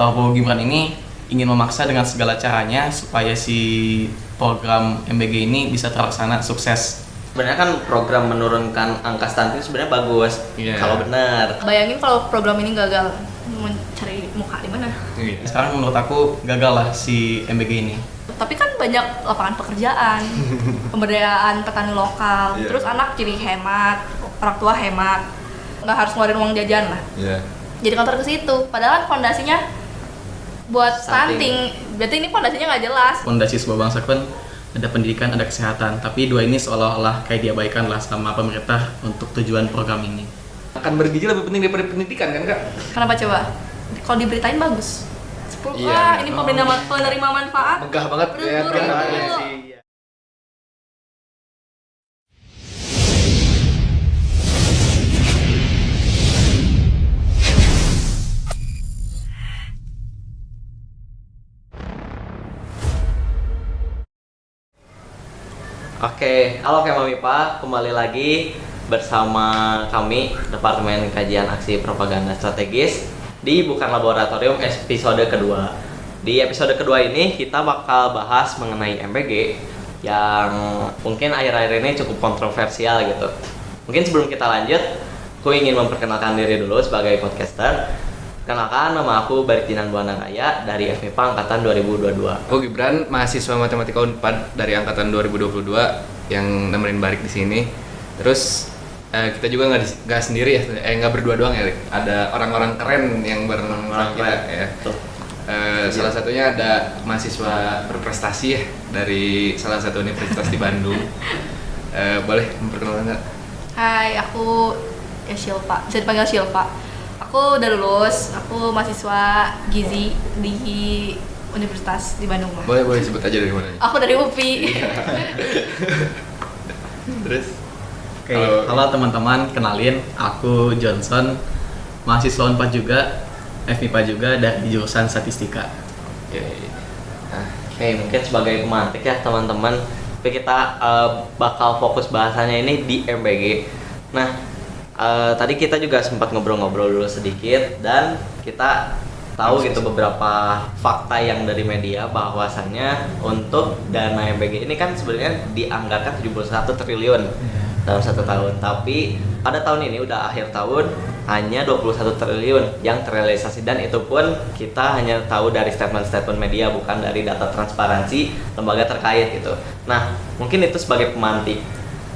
Prabowo Gibran ini ingin memaksa dengan segala caranya supaya si program MBG ini bisa terlaksana sukses. Sebenarnya kan program menurunkan angka stunting sebenarnya bagus, kalau benar. Bayangin kalau program ini gagal, mencari muka di mana? Sekarang menurut aku gagal lah si MBG ini. Tapi kan banyak lapangan pekerjaan, pemberdayaan petani lokal, terus anak jadi hemat, orang tua hemat, nggak harus ngeluarin uang jajan lah. Jadi kantor ke situ, padahal kan fondasinya buat stunting, berarti ini fondasinya nggak jelas. Fondasi sebuah bangsa kan ada pendidikan, ada kesehatan, tapi dua ini seolah-olah kayak diabaikan lah sama pemerintah untuk tujuan program ini. Akan bergizi lebih penting daripada pendidikan kan Kak? Kenapa coba? Kalau diberitain bagus. Ini penerima manfaat. Megah banget ya. Oke, halo Kemamipa, kembali lagi bersama kami Departemen Kajian Aksi Propaganda Strategis di Bukan Laboratorium episode kedua. Di episode kedua ini kita bakal bahas mengenai MBG yang mungkin akhir-akhir ini cukup kontroversial gitu. Mungkin sebelum kita lanjut, aku ingin memperkenalkan diri dulu sebagai podcaster. Kenalkan, nama aku Baritinan Buana Raya dari FMIPA Angkatan 2022. Aku Gibran, mahasiswa Matematika Unpad dari Angkatan 2022 yang nemenin Barik di sini. Terus kita juga nggak sendiri ya, nggak berdua doang ya, ada orang-orang keren yang bareng sama kita ya. Salah satunya ada mahasiswa berprestasi ya dari salah satu universitas di Bandung. Boleh memperkenalkan nggak? Hai, aku Shilpa, bisa dipanggil Shilpa. Aku udah lulus, aku mahasiswa gizi di universitas di Bandung. Boleh sebut aja dari mana? Aku dari UPI. Terus? Oke, halo teman-teman, kenalin aku Johnson, mahasiswa Unpad juga, FMIPA juga dari jurusan Statistika. Oke, mungkin sebagai pemantik ya teman-teman, tapi kita bakal fokus bahasanya ini di MBG. Nah, tadi kita juga sempat ngobrol-ngobrol dulu sedikit dan kita tahu gitu beberapa fakta yang dari media bahwasannya untuk dana MBG ini kan sebenarnya dianggarkan 71 triliun dalam 1 tahun, tapi pada tahun ini udah akhir tahun hanya 21 triliun yang terrealisasi, dan itu pun kita hanya tahu dari statement-statement media, bukan dari data transparansi lembaga terkait gitu. Nah, mungkin itu sebagai pemantik.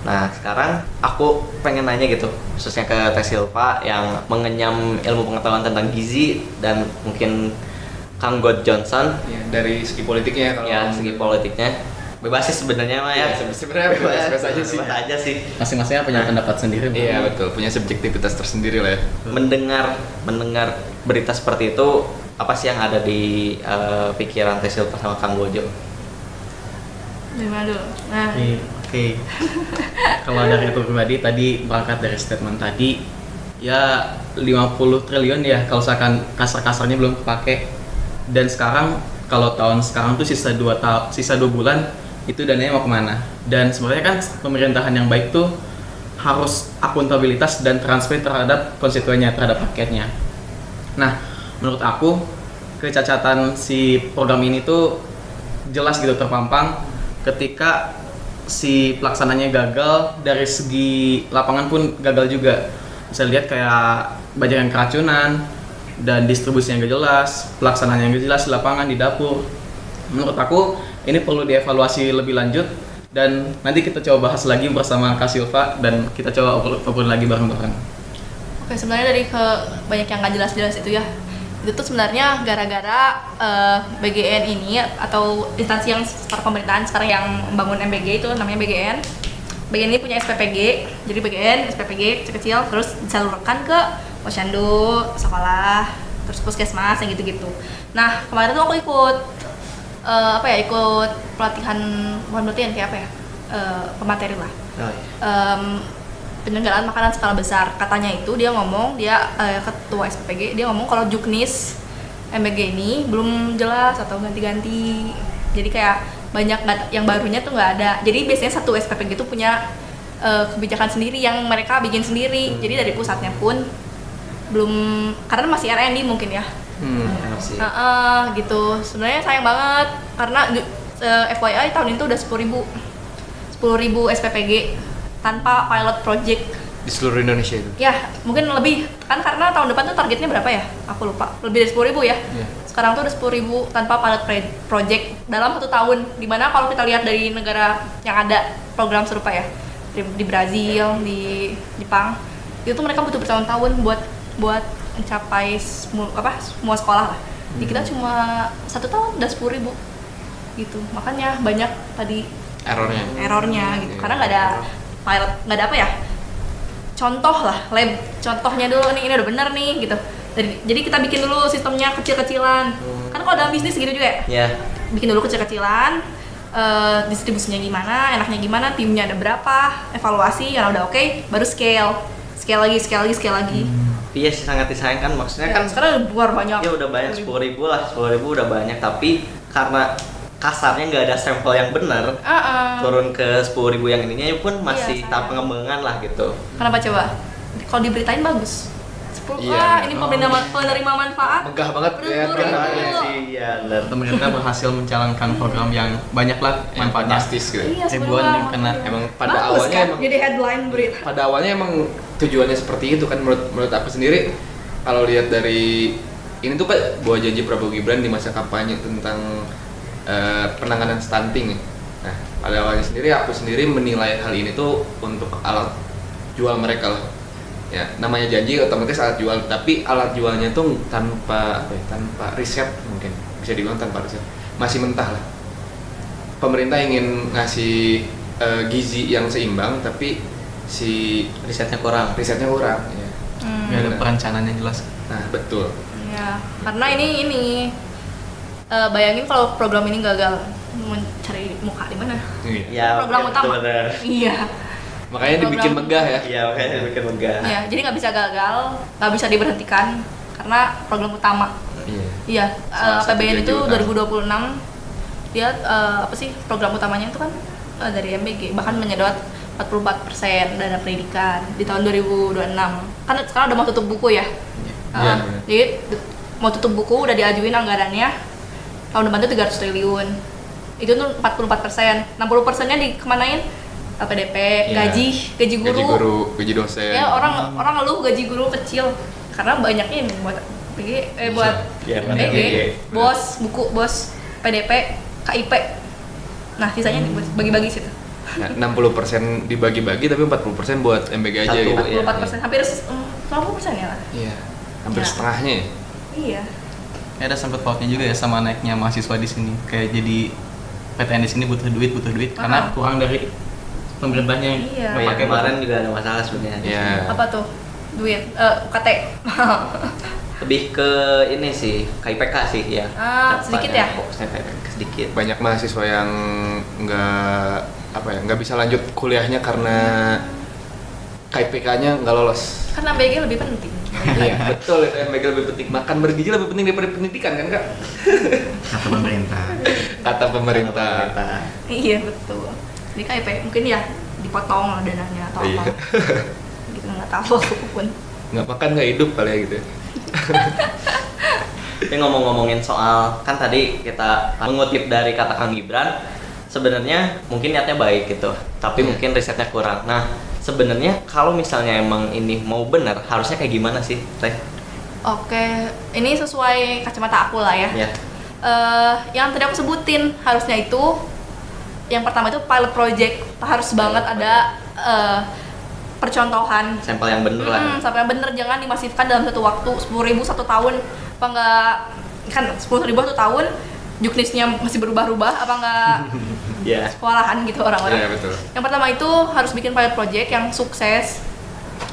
Nah, sekarang aku pengen nanya gitu, khususnya ke Teh Silva yang mengenyam ilmu pengetahuan tentang gizi, dan mungkin Kang God Johnson Ya, dari segi politiknya kalau ya, segi politiknya bebas sih sebenarnya mah ya. Sebenarnya bebas aja sih. Bebas aja sih. Masing-masing punya pendapat sendiri. Iya betul, punya subjektivitas tersendiri lah ya. Mendengar berita seperti itu, apa sih yang ada di pikiran Teh Silva sama Kang Gojo? Gimana dulu? Nah, Oke. Kalau dari aku pribadi tadi berangkat dari statement tadi ya 50 triliun ya kalau misalkan kasar-kasarnya belum kepake, dan sekarang kalau tahun sekarang tuh sisa 2 bulan itu dananya mau kemana. Dan sebenarnya kan pemerintahan yang baik tuh harus akuntabilitas dan transparan terhadap konstituennya, terhadap rakyatnya. Nah, menurut aku kecacatan si program ini tuh jelas gitu terpampang ketika si pelaksananya gagal, dari segi lapangan pun gagal juga. Bisa lihat kayak banyak yang keracunan dan distribusinya gak jelas, pelaksanaannya gak jelas di lapangan, di dapur. Menurut aku ini perlu dievaluasi lebih lanjut, dan nanti kita coba bahas lagi bersama Kak Silva dan kita coba obrol lagi bareng-bareng. Oke, sebenarnya dari banyak yang nggak jelas-jelas itu ya, itu tuh sebenarnya gara-gara BGN ini atau instansi yang secara pemerintahan sekarang yang membangun MBG itu namanya BGN. BGN ini punya SPPG, jadi BGN, SPPG kecil-kecil terus disalurkan ke posyandu, sekolah, terus puskesmas yang gitu-gitu. Nah, kemarin tuh aku ikut ikut pelatihan, bukan pelatihan kayak apa ya, pemateri lah. Penyelenggaraan makanan skala besar. Katanya itu dia ngomong, ketua SPPG, dia ngomong kalau juknis MBG ini belum jelas atau ganti-ganti. Jadi kayak banyak yang barunya tuh nggak ada. Jadi biasanya satu SPPG itu punya kebijakan sendiri yang mereka bikin sendiri. Jadi dari pusatnya pun belum, karena masih R&D mungkin ya. Enak sih. Gitu. Sebenarnya sayang banget karena FYI tahun itu udah 10.000 SPPG tanpa pilot project. Di seluruh Indonesia itu. Ya, mungkin lebih. Kan karena tahun depan tuh targetnya berapa ya? Aku lupa. Lebih dari 10.000 ya. Iya. Sekarang tuh udah 10.000 tanpa pilot project dalam 1 tahun. Dimana kalau kita lihat dari negara yang ada program serupa ya, di Brazil, di Jepang, itu tuh mereka butuh bertahun-tahun buat mencapai semua sekolah lah. Di kita cuma 1 tahun udah 10.000 gitu. Makanya banyak tadi errornya gitu. Iya. Karena nggak ada pilot, nggak ada apa ya? Contoh lah, lab contohnya dulu nih, ini udah bener nih gitu. Jadi kita bikin dulu sistemnya kecil-kecilan. Kan kalau dalam bisnis gitu juga ya. Ya. Bikin dulu kecil-kecilan, distribusinya gimana, enaknya gimana, timnya ada berapa, evaluasi yang udah oke, baru scale lagi. Iya sih, sangat disayangkan, maksudnya kan sekarang luar banyak. ya udah banyak 10.000 lah, 10.000 udah banyak, tapi karena kasarnya nggak ada sampel yang benar, turun ke 10.000 yang ininya pun masih Iya, tahap pengembangan lah gitu. Kenapa coba? Kalau diberitain bagus. Iya. Ini penerima manfaat. Megah banget ya. Bener. Iya sih, iya benar. Pemerintah berhasil menjalankan program yang banyak lah manfaatnya. Fantastis gitu. Iya, Ribuan yang kena. Emang pada Bagus, awalnya kan? emang Jadi headline berita. pada awalnya emang tujuannya seperti itu kan, menurut aku sendiri. Kalau lihat dari ini tuh kan buah janji Prabowo Gibran di masa kampanye tentang penanganan stunting. Nah, pada awalnya aku sendiri menilai hal ini tuh untuk alat jual mereka lah. Ya, namanya janji otomatis alat jual, tapi alat jualnya tuh tanpa riset, mungkin bisa dibilang tanpa riset, masih mentah lah. Pemerintah ingin ngasih gizi yang seimbang, tapi si Risetnya kurang. ya. Nggak ada perencanaan yang jelas. Nah, betul. Ya, karena ini bayangin kalau program ini gagal, mau cari muka di mana? Iya. Ya, Program oke, utama. bener. Iya. Makanya dibikin Program- megah ya. Iya, makanya bikin megah. Iya, jadi nggak bisa gagal, nggak bisa diberhentikan karena program utama. Iya. Iya, Salah satu APBN janji itu utama. 2026 dia apa sih program utamanya itu kan dari MBG bahkan menyedot 44% dana pendidikan di tahun 2026. Kan sekarang udah mau tutup buku ya. Iya, Jadi mau tutup buku udah diajuin anggarannya tahun depan itu 300 triliun. Itu tuh 44%. 60%-nya dikemanain? PDP, Iya. gaji guru. Gaji dosen. Ya orang ngeluh gaji guru kecil karena banyaknya ini buat buat Iya, PG, PG. bos, buku, bos, PDP, KIP. Nah, sisanya bagi-bagi situ. Nah, 60% dibagi-bagi tapi 40% buat MBG aja Satu, gitu. iya. 44%, hampir 90% ya lah. Iya. Hampir Ya. setengahnya ya. Iya. Kayak ada sangkut pautnya juga ya sama naiknya mahasiswa di sini. Kayak jadi PTN di sini butuh duit karena kurang dari pemerintahnya yang Iya. Oh, iya, pakai kemarin juga ada masalah sebenarnya. Iya. Apa tuh? Duit, UKT. Lebih ke ini sih, KIPK sih ya. Sedikit ya? Fokusnya KIPK sedikit. Banyak mahasiswa yang nggak bisa lanjut kuliahnya karena KIPK-nya nggak lolos. Karena BG lebih penting. Iya, betul, itu MBG lebih penting. Makan bergizi lebih penting daripada pendidikan kan, Kak? kata pemerintah. Kata pemerintah. Iya, betul. Di KIP mungkin ya dipotong lah dananya atau Iya. apa. Gitu nggak tahu aku pun. Nggak makan nggak hidup kali ya gitu. Tapi ngomong-ngomongin soal, kan tadi kita mengutip dari kata Kang Gibran, sebenarnya mungkin niatnya baik gitu, tapi mungkin risetnya kurang. Nah, sebenarnya kalau misalnya emang ini mau benar, harusnya kayak gimana sih, Teh? Oke, ini sesuai kacamata aku lah ya. Ya. Yang tadi aku sebutin harusnya itu yang pertama itu pilot project harus banget ada percontohan Sampel yang bener lah. sampai bener, jangan dimasifkan dalam satu waktu 10.000 1 tahun apa enggak, kan 10.000 1 tahun juknisnya masih berubah-ubah apa enggak Ya. sekolahan gitu orang-orang. Iya, betul. Yang pertama itu harus bikin pilot project yang sukses,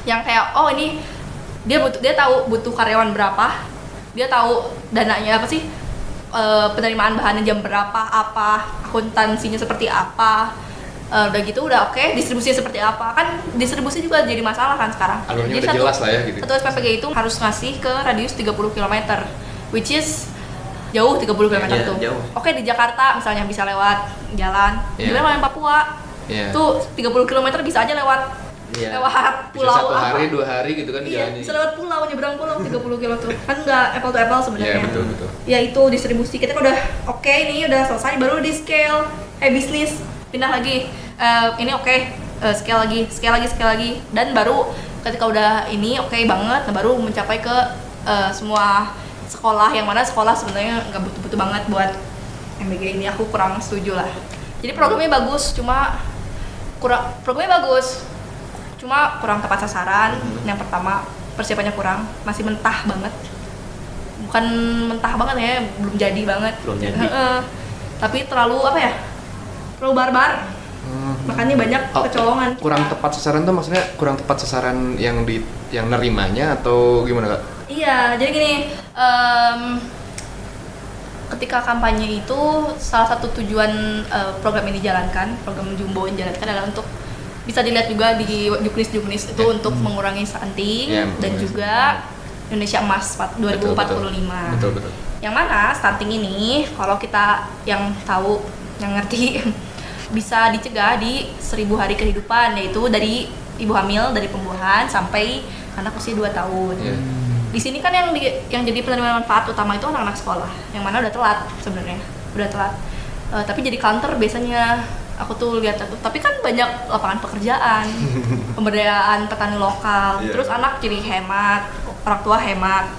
yang kayak oh ini dia tahu butuh karyawan berapa, dia tahu dananya apa sih, penerimaan bahannya jam berapa, apa akuntansinya seperti apa, udah gitu udah oke, distribusinya seperti apa, kan distribusi juga jadi masalah kan sekarang. Alurnya Jadi udah jelas lah ya gitu. Satu SPPG itu harus ngasih ke radius 30 km, which is jauh 30 km Iya, tuh. jauh. Oke, di Jakarta misalnya bisa lewat jalan. Iya. Gimana kalau yang Papua? Iya. Tuh 30 km bisa aja lewat Iya. lewat Bisa pulau 1 hari, apa. 2 hari gitu kan Iya, jalannya. bisa lewat pulau, nyebrang pulau 30 kilo tuh. Kan nggak apple to apple Iya, sebenarnya. betul. Ya itu distribusi kita kan udah oke, ini udah selesai, baru di scale bisnis pindah lagi. Ini oke, scale lagi dan baru ketika udah ini oke banget, nah baru mencapai ke semua sekolah, yang mana sekolah sebenarnya nggak butuh-butuh banget buat MBG ini. Aku kurang setuju lah. Jadi programnya bagus, cuma kurang tepat sasaran. Yang pertama, persiapannya kurang, masih mentah banget. Bukan mentah banget ya, belum jadi banget. Belum jadi. Tapi terlalu terlalu barbar. Makanya banyak kecolongan. Kurang tepat sasaran tuh maksudnya kurang tepat sasaran yang nerimanya atau gimana Kak? Iya, jadi gini, ketika kampanye itu salah satu tujuan program ini dijalankan, program Jumbo ini dijalankan adalah untuk bisa dilihat juga di juknis itu untuk mengurangi stunting dan juga Indonesia Emas 2045. Betul. Yang mana stunting ini kalau kita yang tahu, yang ngerti bisa dicegah di 1000 hari kehidupan, yaitu dari ibu hamil, dari pembuahan sampai anak usia 2 tahun. Di sini kan yang jadi penerima manfaat utama itu anak-anak sekolah, yang mana udah telat sebenarnya, tapi jadi counter biasanya. Aku tuh lihat tuh, tapi kan banyak lapangan pekerjaan, pemberdayaan petani lokal, terus anak jadi hemat, orang tua hemat,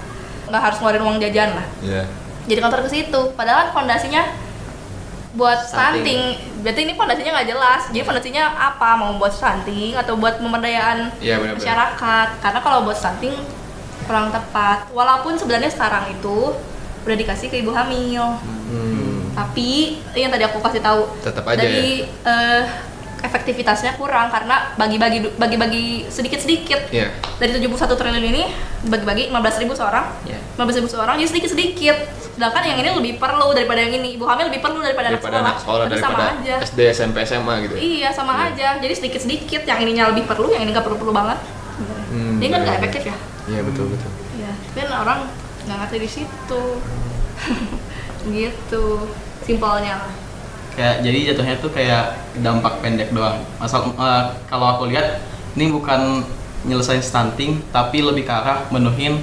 nggak harus ngeluarin uang jajan lah. Jadi counter ke situ, padahal fondasinya buat stunting. Berarti ini fondasinya nggak jelas. Jadi fondasinya apa? Mau buat stunting atau buat pemberdayaan masyarakat? Karena kalau buat stunting kurang tepat. Walaupun sebenarnya sekarang itu udah dikasih ke ibu hamil. Tapi yang tadi aku kasih tahu tetap aja dari efektivitasnya kurang karena bagi-bagi sedikit-sedikit. Dari 71 triliun ini bagi-bagi 15.000 seorang. 15.000 seorang jadi sedikit-sedikit. Sedangkan yang ini lebih perlu daripada yang ini. Ibu hamil lebih perlu daripada anak sekolah. Jadi sama aja. SD, SMP, SMA gitu. Iya, sama aja. Jadi sedikit-sedikit, yang ininya lebih perlu, yang ini nggak perlu-perlu banget. Ini kan nggak efektif ya. Iya, betul. Iya, tapi kan orang nggak ngerti di situ. Gitu, simpelnya lah. Kayak jadi jatuhnya tuh kayak dampak pendek doang. Kalau aku lihat ini bukan nyelesain stunting, tapi lebih ke arah menuhin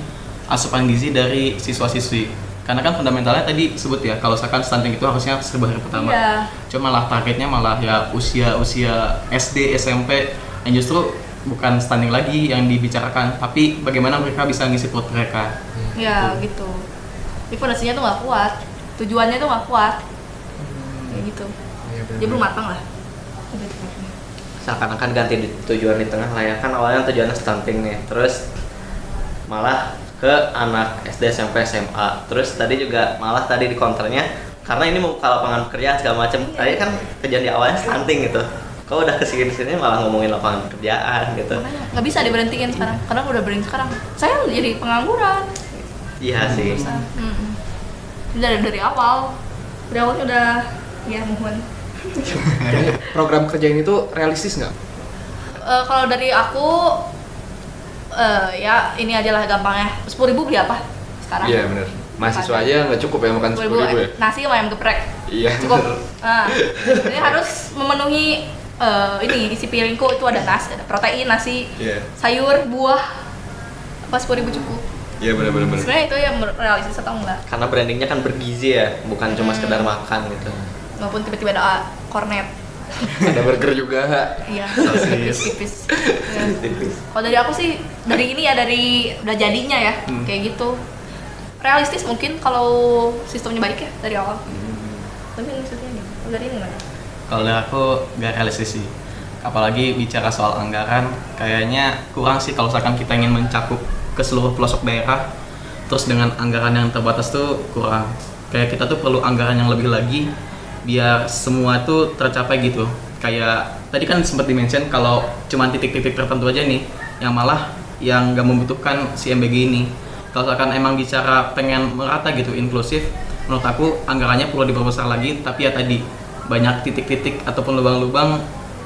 asupan gizi dari siswa-siswi. Karena kan fundamentalnya tadi sebut ya, kalau misalkan stunting itu harusnya 1000 hari pertama. Cuma malah targetnya malah ya usia SD, SMP, yang justru bukan stunting lagi yang dibicarakan, tapi bagaimana mereka bisa ngisi perut mereka. Ya gitu. Ini fondasinya tuh nggak kuat, tujuannya tuh nggak kuat. Kayak gitu. Dia belum matang lah. Seakan-akan ganti tujuan di tengah lah ya, kan awalnya tujuannya stunting nih, terus malah ke anak SD, SMP, SMA. Terus tadi juga malah tadi di counternya karena ini mau ke lapangan pekerjaan segala macam. Tadi kan kejadian di awalnya stunting gitu. Kok udah kesini malah ngomongin lapangan pekerjaan gitu. Makanya nggak bisa diberhentiin sekarang, karena udah berhenti sekarang. Saya jadi pengangguran. Iya sih. Dari awal udah ya mohon. Program kerja ini tuh realistis nggak? Kalau dari aku ya ini aja lah gampangnya. 10.000 beli apa sekarang? Iya benar. Mahasiswa aja nggak cukup ya makan 10.000 ya? Nasi sama ayam geprek. Iya. Cukup. Jadi harus memenuhi ini isi piringku itu ada nasi, ada protein, nasi, sayur, buah. Apa 10.000 cukup? Iya benar. Sebenarnya itu ya realistis atau enggak? Karena brandingnya kan bergizi ya, bukan cuma sekedar makan gitu. Maupun tiba-tiba ada kornet. Ada burger juga. Iya, tipis. Ya. Kalau dari aku sih, dari ini ya, dari udah jadinya ya, kayak gitu. Realistis mungkin kalau sistemnya baik ya dari awal. Tapi maksudnya gimana? Dari ini gimana? Kalau dari aku nggak realistis sih. Apalagi bicara soal anggaran, kayaknya kurang sih kalau misalkan kita ingin mencakup ke seluruh pelosok daerah. Terus dengan anggaran yang terbatas tuh kurang. Kayak kita tuh perlu anggaran yang lebih lagi biar semua tuh tercapai gitu. Kayak tadi kan sempat dimention kalau cuma titik-titik tertentu aja nih yang malah yang nggak membutuhkan si MBG ini. Kalau misalkan emang bicara pengen merata gitu, inklusif, menurut aku anggarannya perlu diperbesar lagi. Tapi ya tadi banyak titik-titik ataupun lubang-lubang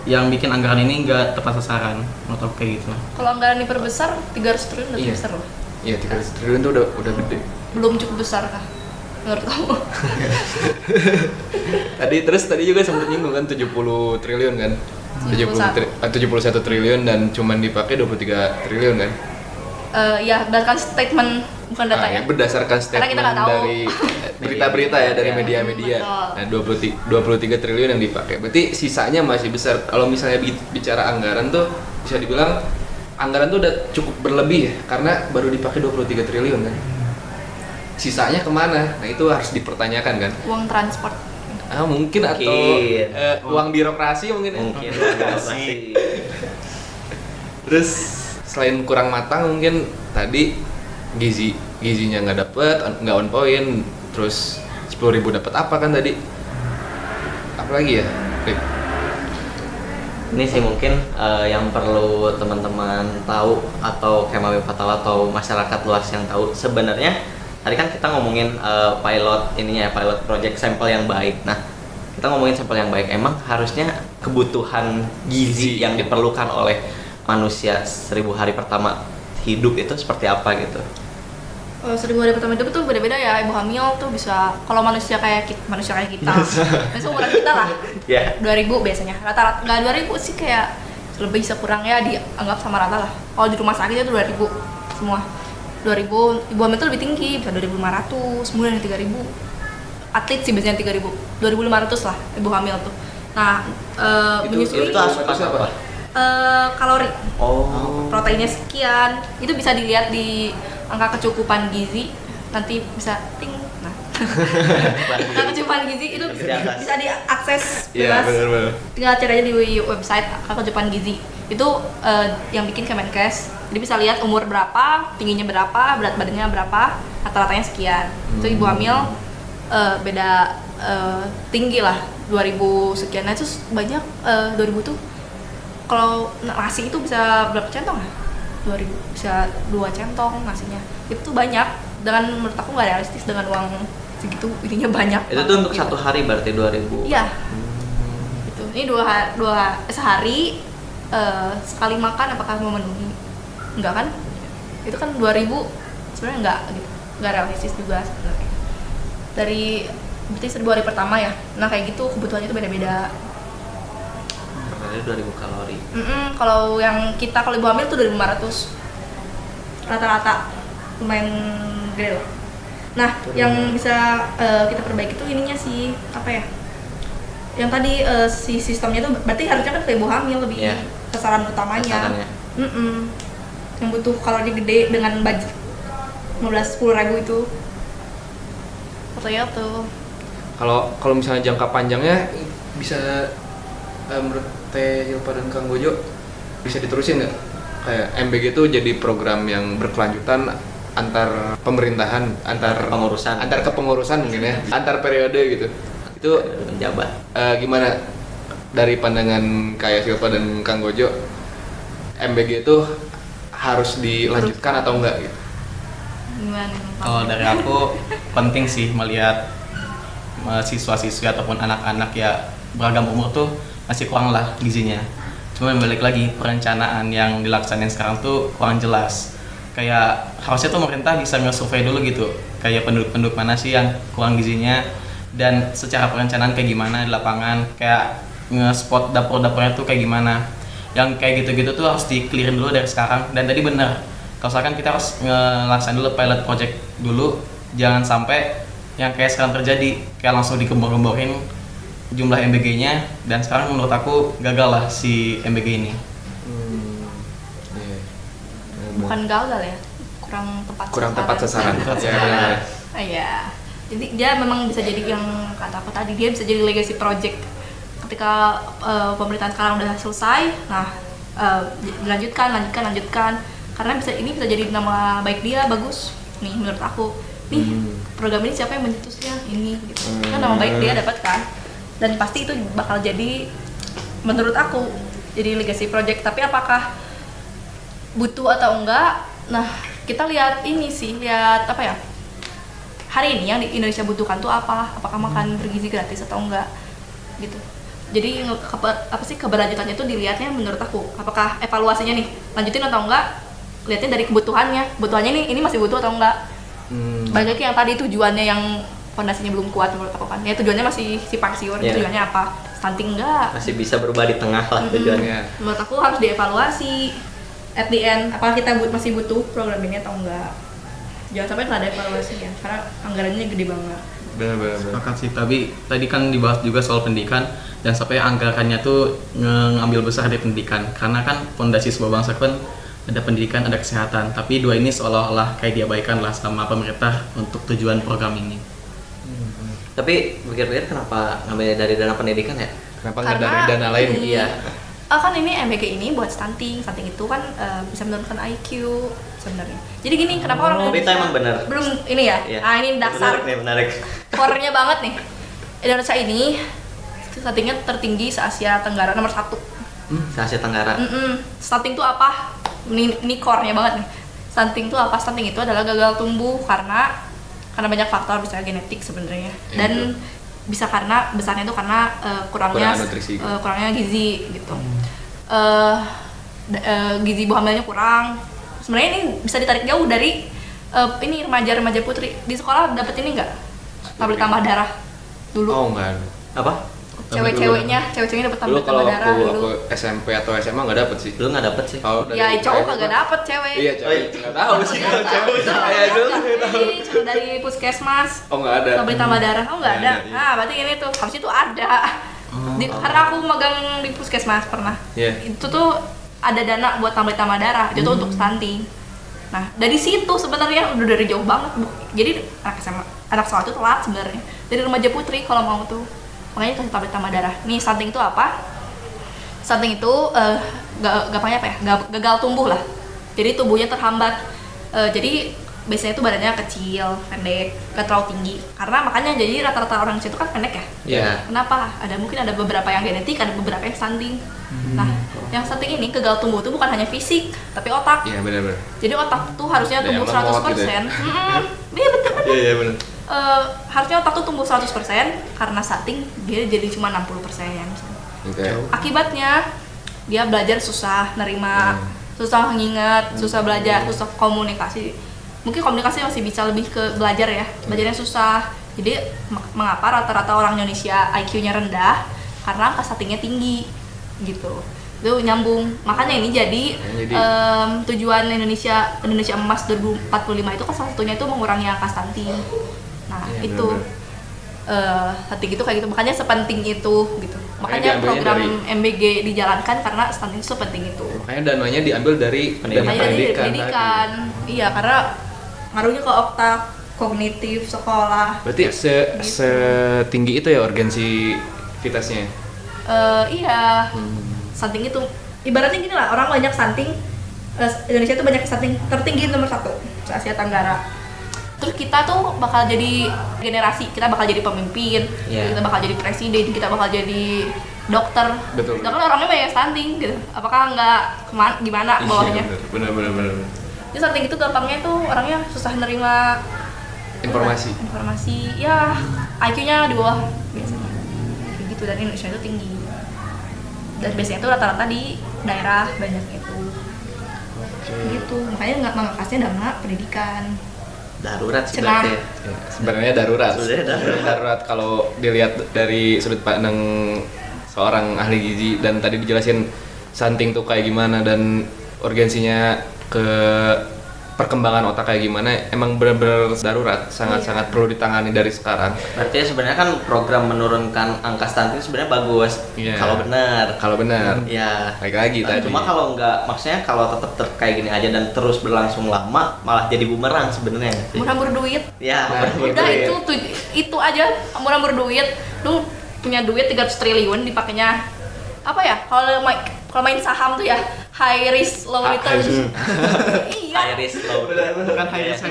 yang bikin anggaran ini nggak tepat sasaran. Menurut aku kayak gitu. Kalau anggaran diperbesar 300 triliun udah besar loh. Iya 300 triliun tuh udah gede. Belum cukup besar kah? Menurut kamu? Tadi juga sempat nyinggung kan 70 triliun kan. 71 triliun dan cuman dipakai 23 triliun kan? Ya berdasarkan statement bukan data ya. Berdasarkan Karena statement kita nggak tahu. dari berita-berita ya dari media-media. Betul. Nah, 23 triliun yang dipakai. Berarti sisanya masih besar. Kalau misalnya bicara anggaran tuh bisa dibilang anggaran tuh udah cukup berlebih ya karena baru dipakai 23 triliun kan. Sisanya kemana? Nah, itu harus dipertanyakan kan. Uang transport. Mungkin atau uang birokrasi mungkin. Mungkin birokrasi. Terus selain kurang matang mungkin tadi gizinya nggak dapet, nggak on point, terus 10.000 dapat apa kan tadi? Apa lagi ya? Rik? Ini sih mungkin yang perlu teman-teman tahu atau kayak Mami Fatwa atau masyarakat luas yang tahu sebenarnya tadi kan kita ngomongin pilot project sampel yang baik. Nah, kita ngomongin sampel yang baik, emang harusnya kebutuhan gizi yang diperlukan oleh manusia 1000 hari pertama hidup itu seperti apa gitu? 1000 hari pertama hidup tuh beda-beda ya. Ibu hamil tuh bisa, kalau manusia kayak kita, maksudnya umuran kita lah, 2000 biasanya. Rata-rata nggak 2000 sih, kayak lebih kurang ya, dianggap sama rata lah. Kalau di rumah sakit itu 2000 semua. 2000, ibu hamil tuh lebih tinggi, bisa 2500, kemudian 3000. Atlet sih biasanya 3000, 2500 lah ibu hamil tuh. Nah, menyusui itu asupan apa? Kalori. Oh. Proteinnya sekian, itu bisa dilihat di angka kecukupan gizi, nanti bisa ting. Nah, angka kecukupan gizi itu bisa diakses Iya, bebas. benar. Tinggal cari aja di website angka kecukupan gizi. Itu yang bikin Kemenkes. Jadi bisa lihat umur berapa, tingginya berapa, berat badannya berapa, rata-ratanya sekian. Itu ibu hamil beda tinggi lah, 2000 sekian. Nah, itu banyak 2000 tuh. Kalau nasi itu bisa berapa centong ya? 2000, bisa 2 centong nasinya. Itu tuh banyak, dengan menurut aku nggak realistis dengan uang segitu, ininya banyak. Itu tuh untuk satu hari berarti 2000. Iya. Itu. Ini sehari sekali makan apakah memenuhi? Enggak kan? Itu kan 2000 sebenarnya enggak gitu. Enggak realistis juga sebenarnya. Dari berarti 1000 hari pertama ya. Nah, kayak gitu kebutuhannya itu beda-beda. Berarti 2000 kalori. Kalau yang kalau ibu hamil tuh 2500 rata-rata, lumayan gede loh. Nah, yang bisa kita perbaiki tuh ininya sih, apa ya? Yang tadi si sistemnya tuh berarti harusnya kan ke ibu hamil lebih sasaran utamanya. Yang butuh kalori gede dengan budget 10.000 itu. Fotonya tuh. Kalau misalnya jangka panjangnya bisa menurut Teh Hilpa dan Kang Gojo bisa diterusin nggak? Kayak MBG itu jadi program yang berkelanjutan antar pemerintahan, antar kepengurusan mungkin ya, antar periode gitu. Itu menjabat. Gimana dari pandangan kayak Hilpa dan Kang Gojo, MBG itu harus dilanjutkan atau enggak gitu? Gimana? Kalau dari aku penting sih melihat siswa-siswi ataupun anak-anak ya beragam umur tuh masih kurang lah gizinya. Cuma balik lagi, perencanaan yang dilaksanain sekarang tuh kurang jelas. Kayak harusnya tuh pemerintah bisa nge-survey dulu gitu, kayak penduduk-penduduk mana sih yang kurang gizinya, dan secara perencanaan kayak gimana di lapangan, kayak nge-spot dapur-dapurnya tuh kayak gimana. Yang kayak gitu-gitu tuh harus di-clearin dulu dari sekarang. Dan tadi bener, kalau misalkan kita harus ngelaksanain dulu pilot project dulu, jangan sampai yang kayak sekarang terjadi, kayak langsung dikembor-kemborin jumlah MBG-nya, dan sekarang menurut aku gagal lah si MBG ini. Bukan gagal ya, kurang tepat sasaran. Iya. Jadi dia memang bisa jadi yang kata aku tadi, dia bisa jadi legacy project ketika pemerintahan sekarang udah selesai. Nah, lanjutkan karena ini bisa jadi nama baik dia bagus nih menurut aku. Program ini siapa yang mencetusnya ini gitu. Kan nama baik dia dapat kan. Dan pasti itu bakal jadi menurut aku jadi legacy project. Tapi apakah butuh atau enggak? Nah, kita lihat ini sih, lihat apa ya? Hari ini yang di Indonesia butuhkan tuh apa? Apakah makan bergizi gratis atau enggak? Gitu. Jadi keberlanjutannya itu dilihatnya menurut aku. Apakah evaluasinya nih lanjutin atau enggak? Lihatnya dari kebutuhannya. Kebutuhannya ini masih butuh atau enggak? Balik lagi yang tadi tujuannya yang fondasinya belum kuat menurut aku kan. Ya tujuannya masih simpang siur, tujuannya apa? stunting enggak. Masih bisa berubah di tengah lah tujuannya. Menurut aku harus dievaluasi at the end, apakah kita masih butuh program ini atau enggak. Jangan sampai nggak ada evaluasi ya, karena anggarannya gede banget. Benar. Sepakat sih, tapi tadi kan dibahas juga soal pendidikan dan sampai anggarannya tuh ngambil besar dari pendidikan, karena kan fondasi sebuah bangsa kan ada pendidikan, ada kesehatan, tapi dua ini seolah-olah kayak diabaikan lah sama pemerintah untuk tujuan program ini. Tapi pikir-pikir kenapa ngambil dari dana pendidikan ya? Kenapa nggak dari dana lain? Iya. Kan ini MBG ini buat stunting itu kan bisa menurunkan IQ sebenarnya. Jadi gini, kenapa orang Itu emang benar. belum ini ya? Iya. Ini dasar Menarik. core-nya banget nih. Indonesia ini stuntingnya tertinggi se-Asia Tenggara nomor 1. Se-Asia Tenggara. Stunting itu apa? Ini core-nya banget nih. Stunting itu apa? Stunting itu adalah gagal tumbuh karena banyak faktor, bisa genetik sebenarnya, dan bisa karena besarnya itu karena kurangnya nutrisi, kurangnya gizi gitu. Gizi ibu hamilnya kurang. Sebenarnya ini bisa ditarik jauh dari ini remaja putri di sekolah dapat ini nggak? Tablet tambah darah dulu. Oh enggak. Apa? Ceweknya dapat Dulu tablet kalau tambah darah aku dulu. SMP atau SMA nggak dapet sih. Dulu nggak dapet sih. Ya cowok kagak dapet cewek. Iya cewek. Nggak tahu sih kalau cewek. Iya dulu. Cuma dari puskesmas. Oh nggak ada. Tablet tambah darah, oh nggak ada. Iya. Nah, berarti ini tuh harusnya tuh ada. Karena aku magang di puskesmas pernah. Iya. Itu tuh ada dana buat tablet tambah darah, itu tuh untuk stunting. Nah, dari situ sebenarnya udah dari jauh banget, Bu. Jadi anak sekolah itu telat sebenarnya. Dari remaja putri kalau mau tuh. Makanya kasih tablet tambah darah. Nih, stunting itu apa? Stunting itu gampangnya apa ya? Gagal tumbuh lah. Jadi tubuhnya terhambat. Jadi biasanya tuh badannya kecil, pendek, gak terlalu tinggi. Karena makanya jadi rata-rata orang situ kan pendek ya. Iya. Kenapa? Mungkin ada beberapa yang genetik, ada beberapa yang stunting. Nah, yang stunting ini gagal tumbuh itu bukan hanya fisik, tapi otak. Iya benar. Jadi otak tuh harusnya Ada tumbuh yang lemot 100%. gitu ya? Iya betul. Iya benar. Harusnya otak tuh tumbuh 100%, karena stunting dia jadi cuma 60%. Oke. Akibatnya dia belajar susah nerima, susah nginget, susah belajar, susah komunikasi. Mungkin komunikasi masih bisa lebih ke belajar ya, belajarnya susah. Jadi mengapa rata-rata orang Indonesia IQ-nya rendah? Karena angka stuntingnya tinggi gitu. Itu nyambung. Makanya ini jadi tujuan Indonesia Emas 2045 itu kan salah satunya itu mengurangi angka stunting. Nah, ya, itu stunting itu kayak gitu. Makanya sepenting itu gitu. Makanya program MBG dijalankan karena stunting itu sepenting itu. Makanya dananya diambil dari pendidikan. Iya, karena ngaruhnya ke otak, kognitif, sekolah. Berarti setinggi itu ya urgensivitasnya? Iya. Stunting itu ibaratnya gini lah, orang banyak stunting, Indonesia itu banyak stunting tertinggi nomor 1 se Asia Tenggara. Terus kita tuh bakal jadi generasi, kita bakal jadi pemimpin, kita bakal jadi presiden, kita bakal jadi dokter. Betul. Sedangkan orangnya banyak stunting gitu. Apakah nggak gimana bawahnya? Benar. Jadi stunting itu gampangnya tuh orangnya susah nerima informasi. Ya, IQ-nya di bawah biasanya. Kayak gitu, dan Indonesia itu tinggi. Dan biasanya itu rata-rata di daerah banyak itu. Gitu. Makanya nggak mengangkasnya dana pendidikan. Darurat sih berarti ya. Sebenarnya darurat. Darurat kalau dilihat dari sudut pandang seorang ahli gizi, dan tadi dijelasin stunting tuh kayak gimana dan urgensinya ke perkembangan otak kayak gimana, emang benar-benar darurat, sangat-sangat perlu ditangani dari sekarang. Berarti sebenarnya kan program menurunkan angka stunting sebenarnya bagus. Kalau benar. Ya. Baik lagi tadi. Cuma kalau nggak, maksudnya kalau tetap kayak gini aja dan terus berlangsung lama, malah jadi bumerang sebenarnya. Murah duit. Ya, udah itu aja murah duit. Lu punya duit 300 triliun dipakainya apa ya? Kalau main saham tuh ya high risk low return. Iya. High risk low. Bukan high risk.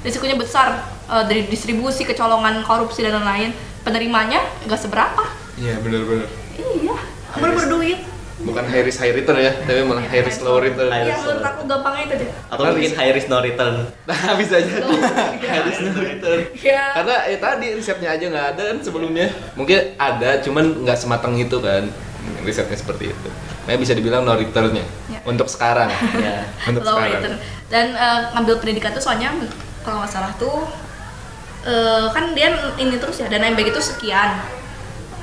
Risikonya besar dari distribusi, kecolongan, korupsi dan lain-lain. Penerimanya nggak seberapa. Iya, benar. Iya. Murah duit. Bukan high risk high return ya, tapi malah high risk low return. Iya, menurut aku gampangnya itu deh. Atau mungkin high risk no return. Nah, bisa aja. High risk no return. Iya. Karena tadi risetnya aja nggak ada kan sebelumnya. Mungkin ada, cuman nggak sematang itu kan. Risetnya seperti itu. Makanya bisa dibilang no return-nya untuk sekarang. Ya. Untuk Low sekarang. return. Dan ngambil pendidikan tuh soalnya kalau nggak salah tuh kan dia ini terus ya, dana MBG itu sekian.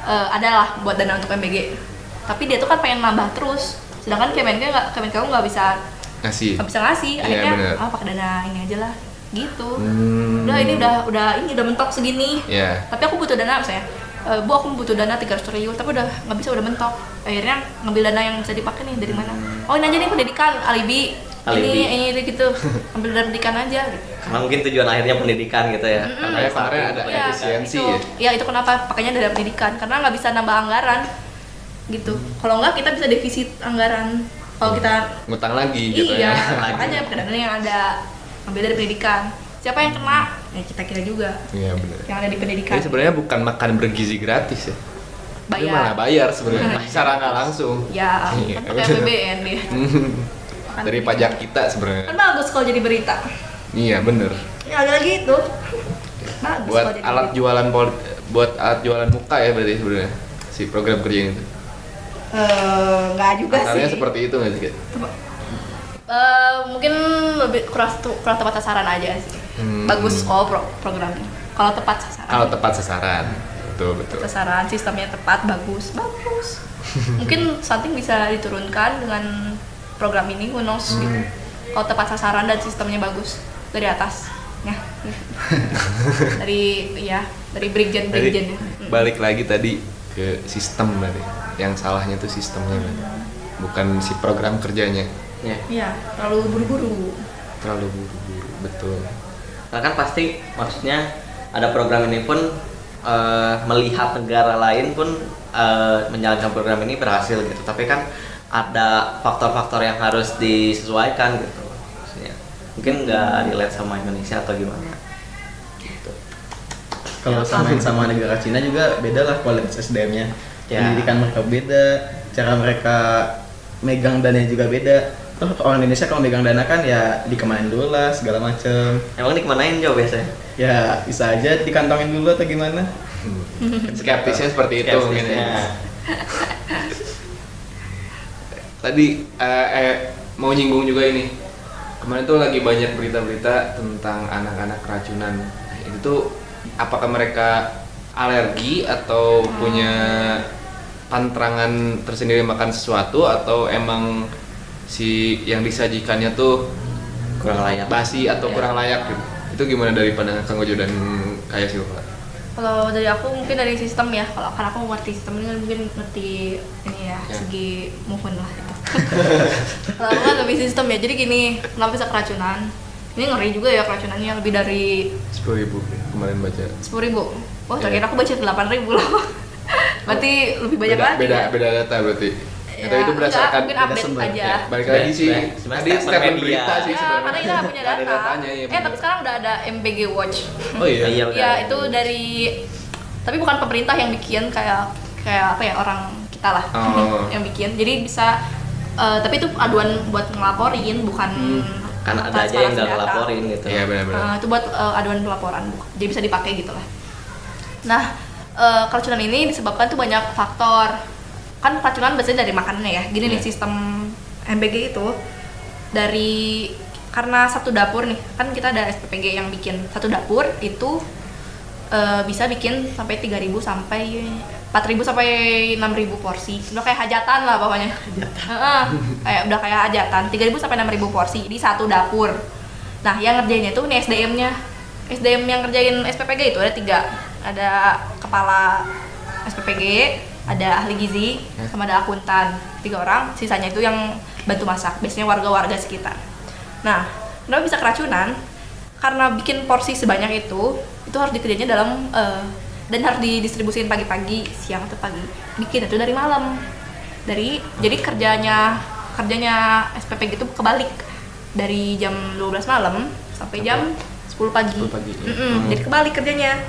adalah buat dana untuk MBG. Tapi dia tuh kan pengen nambah terus. Sedangkan Kemenkeu nggak bisa ngasih. Akhirnya bener. pakai dana ini aja lah gitu. Udah mentok segini. Tapi aku butuh dana misalnya. Bu, aku butuh dana 300 triliun, tapi udah nggak bisa, udah mentok. Akhirnya ngambil dana yang bisa dipakai nih dari mana? Oh, ini aja nih pendidikan, alibi. Ini gitu. Ambil dari pendidikan aja gitu. Karena mungkin tujuan akhirnya pendidikan gitu ya. Karena kemarin ada efisiensi ya. Iya, itu kenapa pakainya dari pendidikan, karena nggak bisa nambah anggaran gitu. Kalau nggak kita bisa defisit anggaran. Kalau kita ngutang lagi gitu iya, ya. makanya dana yang ada ambil dari pendidikan. Siapa yang kena? Ya kita juga. Iya benar. Yang ada di pendidikan. Jadi sebenarnya bukan makan bergizi gratis ya. Tapi Bayar. malah bayar sebenarnya. Secara nggak langsung. Ya, Iya. kan pakai APBN dia. Makan Dari pendidikan. pajak kita sebenarnya. Kan bagus kalau jadi berita. Iya bener. Ya lagi-lagi itu. Bagus Buat kalau jadi alat berita. jualan muka ya berarti sebenarnya si program kerja itu. Enggak juga Asalnya sih. seperti itu nggak sih? Kak? Mungkin lebih kurang tepat sasaran aja sih. Bagus programnya. Kalau tepat sasaran. Kalau tepat sasaran. Betul. Sasaran sistemnya tepat, bagus. Mungkin something bisa diturunkan dengan program ini, who knows gitu. Kalau tepat sasaran dan sistemnya bagus dari atas. Ya. dari brigjen. Balik lagi tadi ke sistem berarti. Yang salahnya tuh sistemnya berarti. Bukan si program kerjanya. Iya, terlalu buru-buru. Betul. Karena kan pasti maksudnya ada program ini pun melihat negara lain pun menjalankan program ini berhasil gitu. Tapi kan ada faktor-faktor yang harus disesuaikan gitu. Maksudnya mungkin nggak dilihat sama Indonesia atau gimana. Gitu. Kalau sama negara Cina juga beda lah kualitas SDM-nya. Ya. Pendidikan mereka beda, cara mereka megang dananya juga beda. Terus orang Indonesia kalau megang dana kan ya dikemanin dulu lah segala macem. Emang dikemanain jauh biasanya? Ya bisa aja dikantongin dulu atau gimana. Skeptisnya seperti itu mungkin ya. Skeptisnya. Tadi mau nyinggung juga ini. Kemarin tuh lagi banyak berita-berita tentang anak-anak keracunan. Itu tuh apakah mereka alergi atau punya pantrangan tersendiri makan sesuatu, atau emang si yang disajikannya tuh Kurang layak. basi atau kurang layak gitu. Itu gimana dari pandangan Kang Ojo dan Kak Silva? Kalau dari aku mungkin dari sistem ya. Kalau karena aku ngerti sistem ini kan mungkin ngerti ini ya, segi movement lah itu. Kalau aku kan lebih sistem ya. Jadi gini, kenapa bisa keracunan? Ini ngeri juga ya keracunannya, lebih dari 10.000 kemarin baca. 10.000. Oh, terakhir aku baca 8.000 loh. Berarti lebih banyak lagi. Beda data berarti. Ya, Atau itu berdasarkan enggak, mungkin update sumber. aja. Ya, balik lagi sih. Sebenarnya Tadi statement statement media. berita sih Ya, sebenarnya. karena kita nggak punya data. Ada datanya ya. Tapi sekarang udah ada MBG Watch. Oh iya. Iya, Ya, itu dari tapi bukan pemerintah yang bikin, kayak apa ya, orang kita lah Oh. yang bikin. Jadi bisa tapi itu aduan buat ngelaporin, bukan Kan ada aja yang nggak transparansi data. ngelaporin gitu. Iya benar-benar. Itu buat aduan pelaporan, jadi bisa dipakai gitu lah. Nah, keracunan ini disebabkan tuh banyak faktor. Kan keracunan biasanya dari makanannya ya. Gini nih sistem MBG itu karena satu dapur nih, kan kita ada SPPG yang bikin satu dapur itu bisa bikin sampai 3.000 sampai 4.000 sampai 6.000 porsi. Udah kayak hajatan lah pokoknya. Udah kayak hajatan. 3.000 sampai 6.000 porsi di satu dapur. Nah, yang ngerjainnya tuh nih SDM-nya. SDM yang ngerjain SPPG itu ada 3. Ada kepala SPPG, ada ahli gizi, sama ada akuntan. 3 orang, sisanya itu yang bantu masak. Biasanya warga-warga sekitar. Nah, kenapa bisa keracunan? Karena bikin porsi sebanyak itu harus dikerjainnya dalam dan harus didistribusikan pagi-pagi, siang atau pagi. Bikin itu dari malam. Jadi kerjanya SPPG itu kebalik. Dari jam 12 malam sampai jam 10 pagi. 10 pagi. Jadi kebalik kerjanya.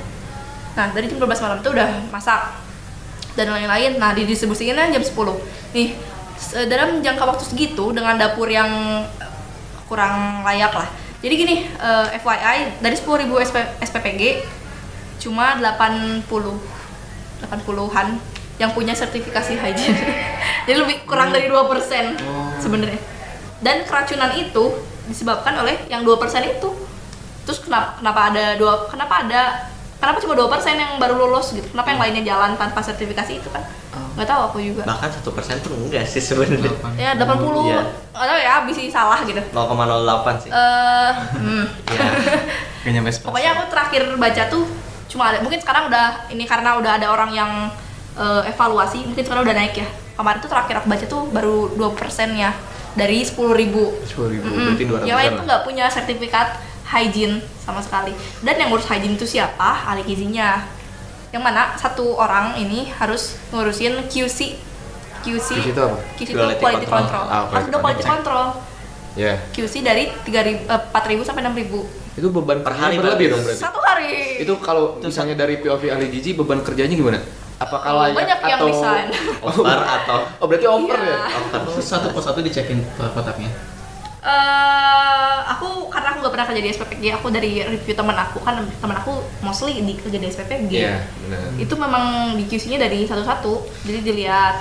Nah, dari jam 12 malam itu udah masak dan lain-lain. Nah, didistribusikannya jam 10. Nih, dalam jangka waktu segitu dengan dapur yang kurang layak lah. Jadi gini, FYI, dari 10.000 SPPG cuma 80-an yang punya sertifikasi hygiene. Jadi lebih kurang dari 2% sebenarnya. Dan keracunan itu disebabkan oleh yang 2% itu. Terus kenapa ada kenapa cuma 2% yang baru lulus gitu, kenapa yang lainnya jalan tanpa sertifikasi itu kan nggak tahu aku juga. Bahkan 1% pun enggak sih sebenarnya. Ya 80 Iya. nggak tahu ya, bisa salah gitu. 0,08 sih. Ya, gak nyampe 1%. Pokoknya aku terakhir baca tuh cuma ada, mungkin sekarang udah ini karena udah ada orang yang evaluasi, mungkin sekarang udah naik ya. Kemarin tuh terakhir aku baca tuh baru 2% ya dari 10.000. 10.000 berarti 200. Yang lain tuh nggak punya sertifikat hygiene sama sekali. Dan yang ngurus hygiene itu siapa? Ahli gizinya. Yang mana satu orang ini harus ngurusin QC. QC itu apa? QC itu Quality quality control. control. Ah, Harus ada quality control. Ya. QC dari 4.000 sampai 6.000 Itu beban Per kerjanya hari berlebih berarti. dong berarti. satu hari. Itu kalau misalnya dari POV ahli gizi beban kerjanya gimana? Apakah layak banyak yang atau desain. Over atau Oh, berarti over Iya. ya? over. Satu persatu dicekin per kotaknya. Aku karena aku nggak pernah kerja di SPPG, aku dari review teman aku, kan teman aku mostly di kerja di SPPG. Iya, benar. Itu memang di QC-nya dari satu-satu, jadi dilihat.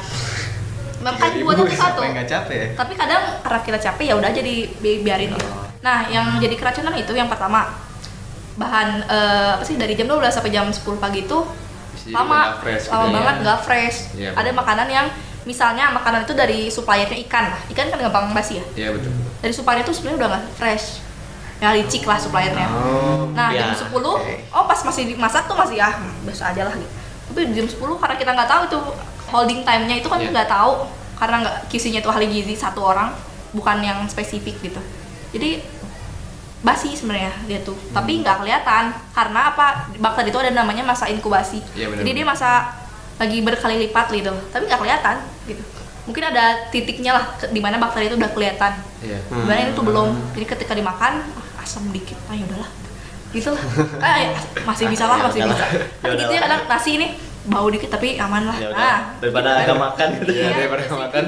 Memang kan 3.000 buat satu-satu. Sampai nggak capek ya? Tapi kadang karena kita capek ya udah aja biarin gitu. Nah, yang jadi keracunan itu yang pertama bahan apa sih dari jam 12 sampai jam 10 pagi itu Bisa jadi lama, nggak fresh lama gitu ya. banget nggak fresh. Iya, Ada betul. makanan yang misalnya makanan itu dari suppliernya ikan, ikan kan gampang basi ya. Iya, betul. Dari suppliernya itu sebenarnya udah nggak fresh, ya licik lah suppliernya. Oh. Nah, Ya, jam 10, oke. oh pas masih dimasak tuh masih biasa aja lah gitu. Tapi jam 10 karena kita nggak tahu itu holding time-nya itu kan Iya. nggak tahu, karena nggak QC-nya itu ahli gizi satu orang, bukan yang spesifik gitu. Jadi basi sebenarnya dia tuh, tapi nggak kelihatan karena apa? Bakteri itu ada namanya masa inkubasi. Iya, benar, Jadi dia benar. masa lagi berkali lipat gitu, tapi nggak kelihatan gitu. Mungkin ada titiknya lah di mana bakteri itu udah kelihatan. Iya. Sebenarnya ini tuh belum. Jadi ketika dimakan asam dikit, ya udahlah. Gitu lah. Masih bisa lah, masih Ya bisa. udahlah. Kan Ya gitu ya kadang nasi ini bau dikit tapi aman lah. Ya udah. Nah, Daripada agak makan gitu. Iya, Iya. daripada nggak makan.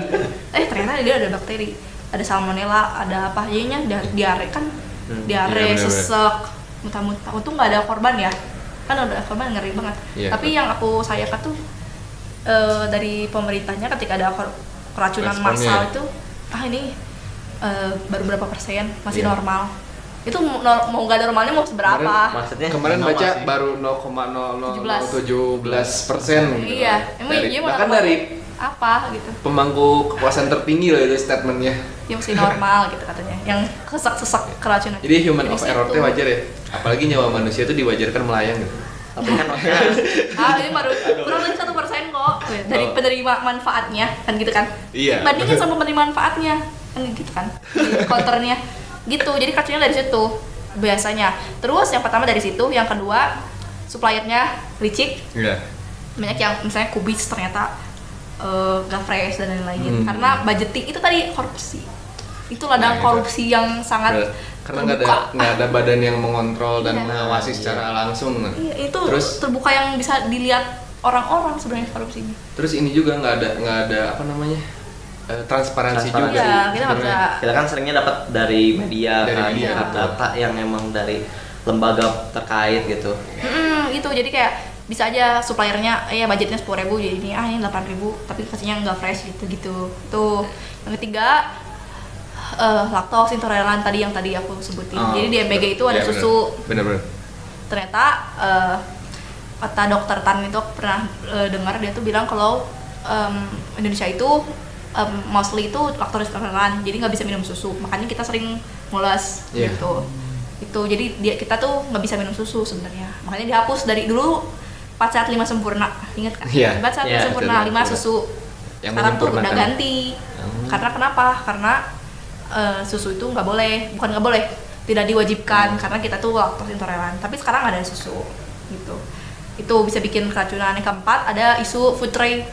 ternyata dia ada bakteri. Ada salmonella, ada apa jadinya diare kan. Iya, Diare, benar-benar. sesek, muntah-muntah. Untung nggak ada korban ya. Kan udah korban ngeri banget. Iya, Tapi yang aku sayangkan tuh dari pemerintahnya ketika ada keracunan Responnya massal ya? itu ini baru berapa persen masih Iya. normal. Itu mau nggak normalnya mau seberapa? Maksudnya Kemarin Normal baca sih. baru 0,0017%. Iya, emang iya mau bahkan normal. dari Apa gitu? pemangku kekuasaan tertinggi loh itu statementnya. Ya masih normal gitu katanya. Yang sesak-sesak keracunan. Jadi human Dari of error situ. itu wajar ya. Apalagi nyawa manusia itu diwajarkan melayang gitu. tapi kan maksudnya Ini baru kurang lebih 1% kok dari penerima manfaatnya kan gitu kan. Iya. Bandingin sama penerima manfaatnya kan gitu kan. Jadi counternya gitu. Jadi keracunan dari situ biasanya. Terus yang pertama dari situ, yang kedua suppliernya licik. Iya. Banyak yang misalnya kubis ternyata gak fresh dan lain-lain. Hmm. Karena budgeting itu tadi korupsi. Itu ladang Nah, itu. korupsi yang sangat Karena nggak ada terbuka. nggak ada badan yang mengontrol dan Iya. mengawasi secara langsung. Iya, itu Terus terbuka yang bisa dilihat orang-orang sebenarnya korupsinya. terus ini juga nggak ada apa namanya transparansi juga Transparansi. sih. Iya, kita nggak sebenarnya. bisa. kita kan seringnya dapat dari media Dari kan, media, dapat betul. data yang emang dari lembaga terkait gitu. Gitu. Jadi kayak bisa aja suppliernya budgetnya 10.000 jadi ini 8.000 tapi kasihnya nggak fresh gitu. Tuh. Yang ketiga laktos intoleran tadi yang tadi aku sebutin. Oh, Jadi di MBG itu ada iya, susu. Bener-bener. Ternyata kata dokter Tan itu aku pernah dengar, dia tuh bilang kalau Indonesia itu mostly itu laktos intoleran, jadi nggak bisa minum susu. Makanya kita sering mules Iya. gitu. Itu jadi kita tuh nggak bisa minum susu sebenarnya. Makanya dihapus dari dulu 4 sehat 5 sempurna. Ingat kan? Iya. 4 sehat 5 Iya, sempurna, betul, 5 betul. susu. Yang Sekarang tuh udah menyempurnakan. ganti. Karena kenapa? Karena susu itu nggak boleh, bukan nggak boleh, tidak diwajibkan karena kita tuh laktos intoleran. Tapi sekarang ada susu gitu. Itu bisa bikin keracunan. Yang keempat ada isu food tray.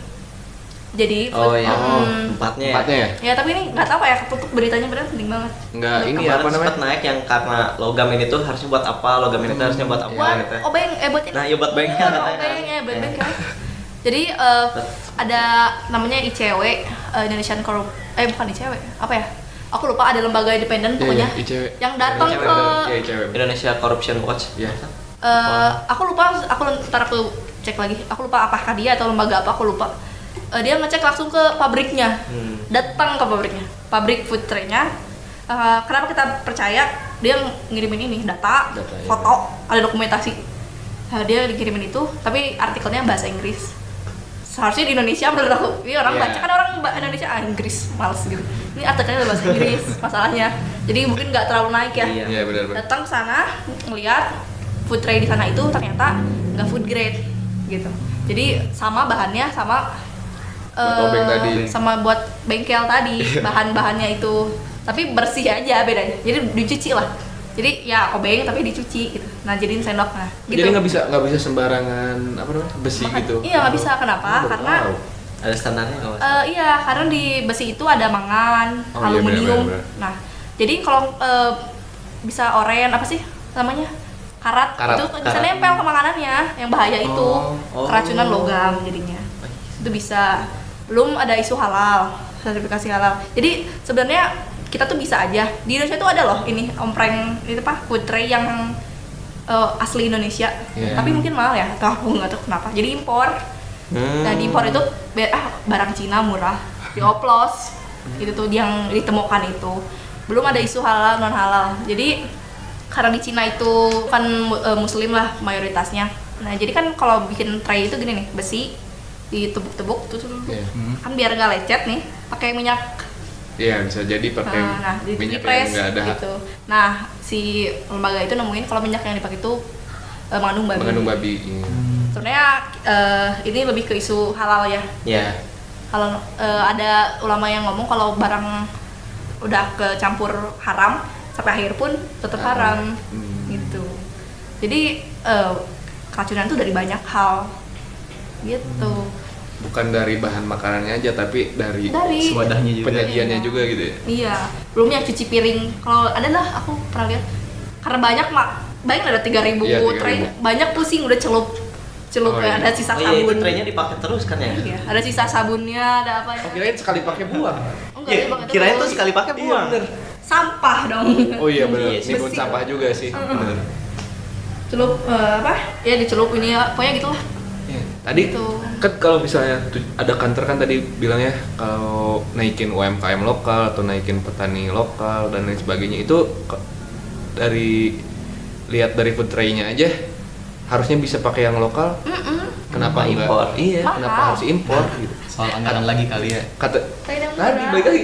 Jadi Oh iya, Mm, empatnya ya. Empatnya ya? ya tapi ini nggak tahu ya, ketutup beritanya benar penting banget. Nggak ini Kemarin apa namanya? sempat naik yang karena logam ini tuh harusnya buat apa, logam ini tuh harusnya buat apa Buat gitu. obeng, buat ini. Nah, ya buat bengkel Buat katanya. obeng ya, buat bengkel. Jadi ada namanya ICW, Indonesian bukan ICW, apa ya? Aku lupa, ada lembaga independen pokoknya Iya, ICW. yang datang ICW, ke Iya, ICW. Indonesia Corruption Watch. Iya. aku lupa, ntar aku cek lagi. Aku lupa apakah dia atau lembaga apa, aku lupa. Dia ngecek langsung ke pabriknya, datang ke pabriknya, pabrik food tray-nya. Kenapa kita percaya? Dia ngirimin ini data, Data, iya. foto, ada dokumentasi. Dia dikirimin itu, tapi artikelnya bahasa Inggris. Seharusnya di Indonesia menurut aku, ini orang baca kan orang Indonesia Inggris males gitu. Ini artikelnya bahasa Inggris masalahnya. Jadi mungkin nggak terlalu naik ya. Iya benar. Datang ke sana ngelihat food tray di sana itu ternyata nggak food grade gitu. Jadi sama bahannya sama Buat obeng tadi. sama buat bengkel tadi bahan-bahannya itu, tapi bersih aja bedanya. Jadi dicuci lah. Jadi ya obeng tapi dicuci gitu. Nah jadiin sendok gitu. Jadi nggak bisa sembarangan apa namanya besi gitu. Iya nggak bisa. Kenapa? Karena Ada standarnya nggak mas? iya karena di besi itu ada mangan, Oh, iya, aluminium. benar. Nah jadi kalau bisa oren apa sih namanya karat. Itu bisa Karat. nempel ke makanannya, yang bahaya itu Oh. keracunan logam jadinya. Itu bisa. Belum ada isu halal, sertifikasi halal. Jadi sebenarnya kita tuh bisa aja. Di Indonesia tuh ada loh ini ompreng itu apa food tray yang asli Indonesia. Yeah. Tapi mungkin mahal ya, atau aku nggak tahu kenapa. Jadi impor. Nah di impor itu barang Cina murah, dioplos. Itu tuh yang ditemukan itu. Belum ada isu halal non halal. Jadi karena di Cina itu kan muslim lah mayoritasnya. Nah jadi kan kalau bikin tray itu gini nih, besi ditebuk-tebuk tuh Iya. kan biar gak lecet nih, pakai minyak. Iya bisa jadi pakai minyak yang dipres nggak ada gitu. Nah si lembaga itu nemuin kalau minyak yang dipakai itu mengandung babi. Iya. Sebenarnya ini lebih ke isu halal ya. Iya. Kalau ada ulama yang ngomong kalau barang udah kecampur haram sampai akhir pun tetap haram gitu. Jadi keracunan itu dari banyak hal gitu. Bukan dari bahan makanannya aja tapi dari Wadahnya juga. penyajiannya juga gitu ya. Iya, belum yang cuci piring. Kalau ada lah, aku pernah lihat. Karena banyak banyak ada 3.000 Iya, 3.000. tray, banyak pusing udah celup Oh, iya. ada sisa Oh iya itu sabun. trennya dipakai terus kan ya? Iya, ada sisa sabunnya, ada apa ya? Oh kirain sekali pakai buang. Enggak, Iya, dia pakai kirain terus. tuh sekali pakai buang. Sampah dong. Oh iya benar. Iya sih. Nimbun Besi. sampah juga sih. Benar. Celup apa? Ya dicelup ini ya, pokoknya gitu lah. Iya. Tadi Gitu. kan kalau misalnya ada kantor kan tadi bilangnya kalau naikin UMKM lokal atau naikin petani lokal dan lain sebagainya itu dari lihat dari food tray-nya aja harusnya bisa pakai yang lokal. Kenapa enggak? Impor? Iya. Mahal. Kenapa harus impor gitu? Soal anggaran lagi kali ya. Kata Tadi yang tadi murah. baik lagi.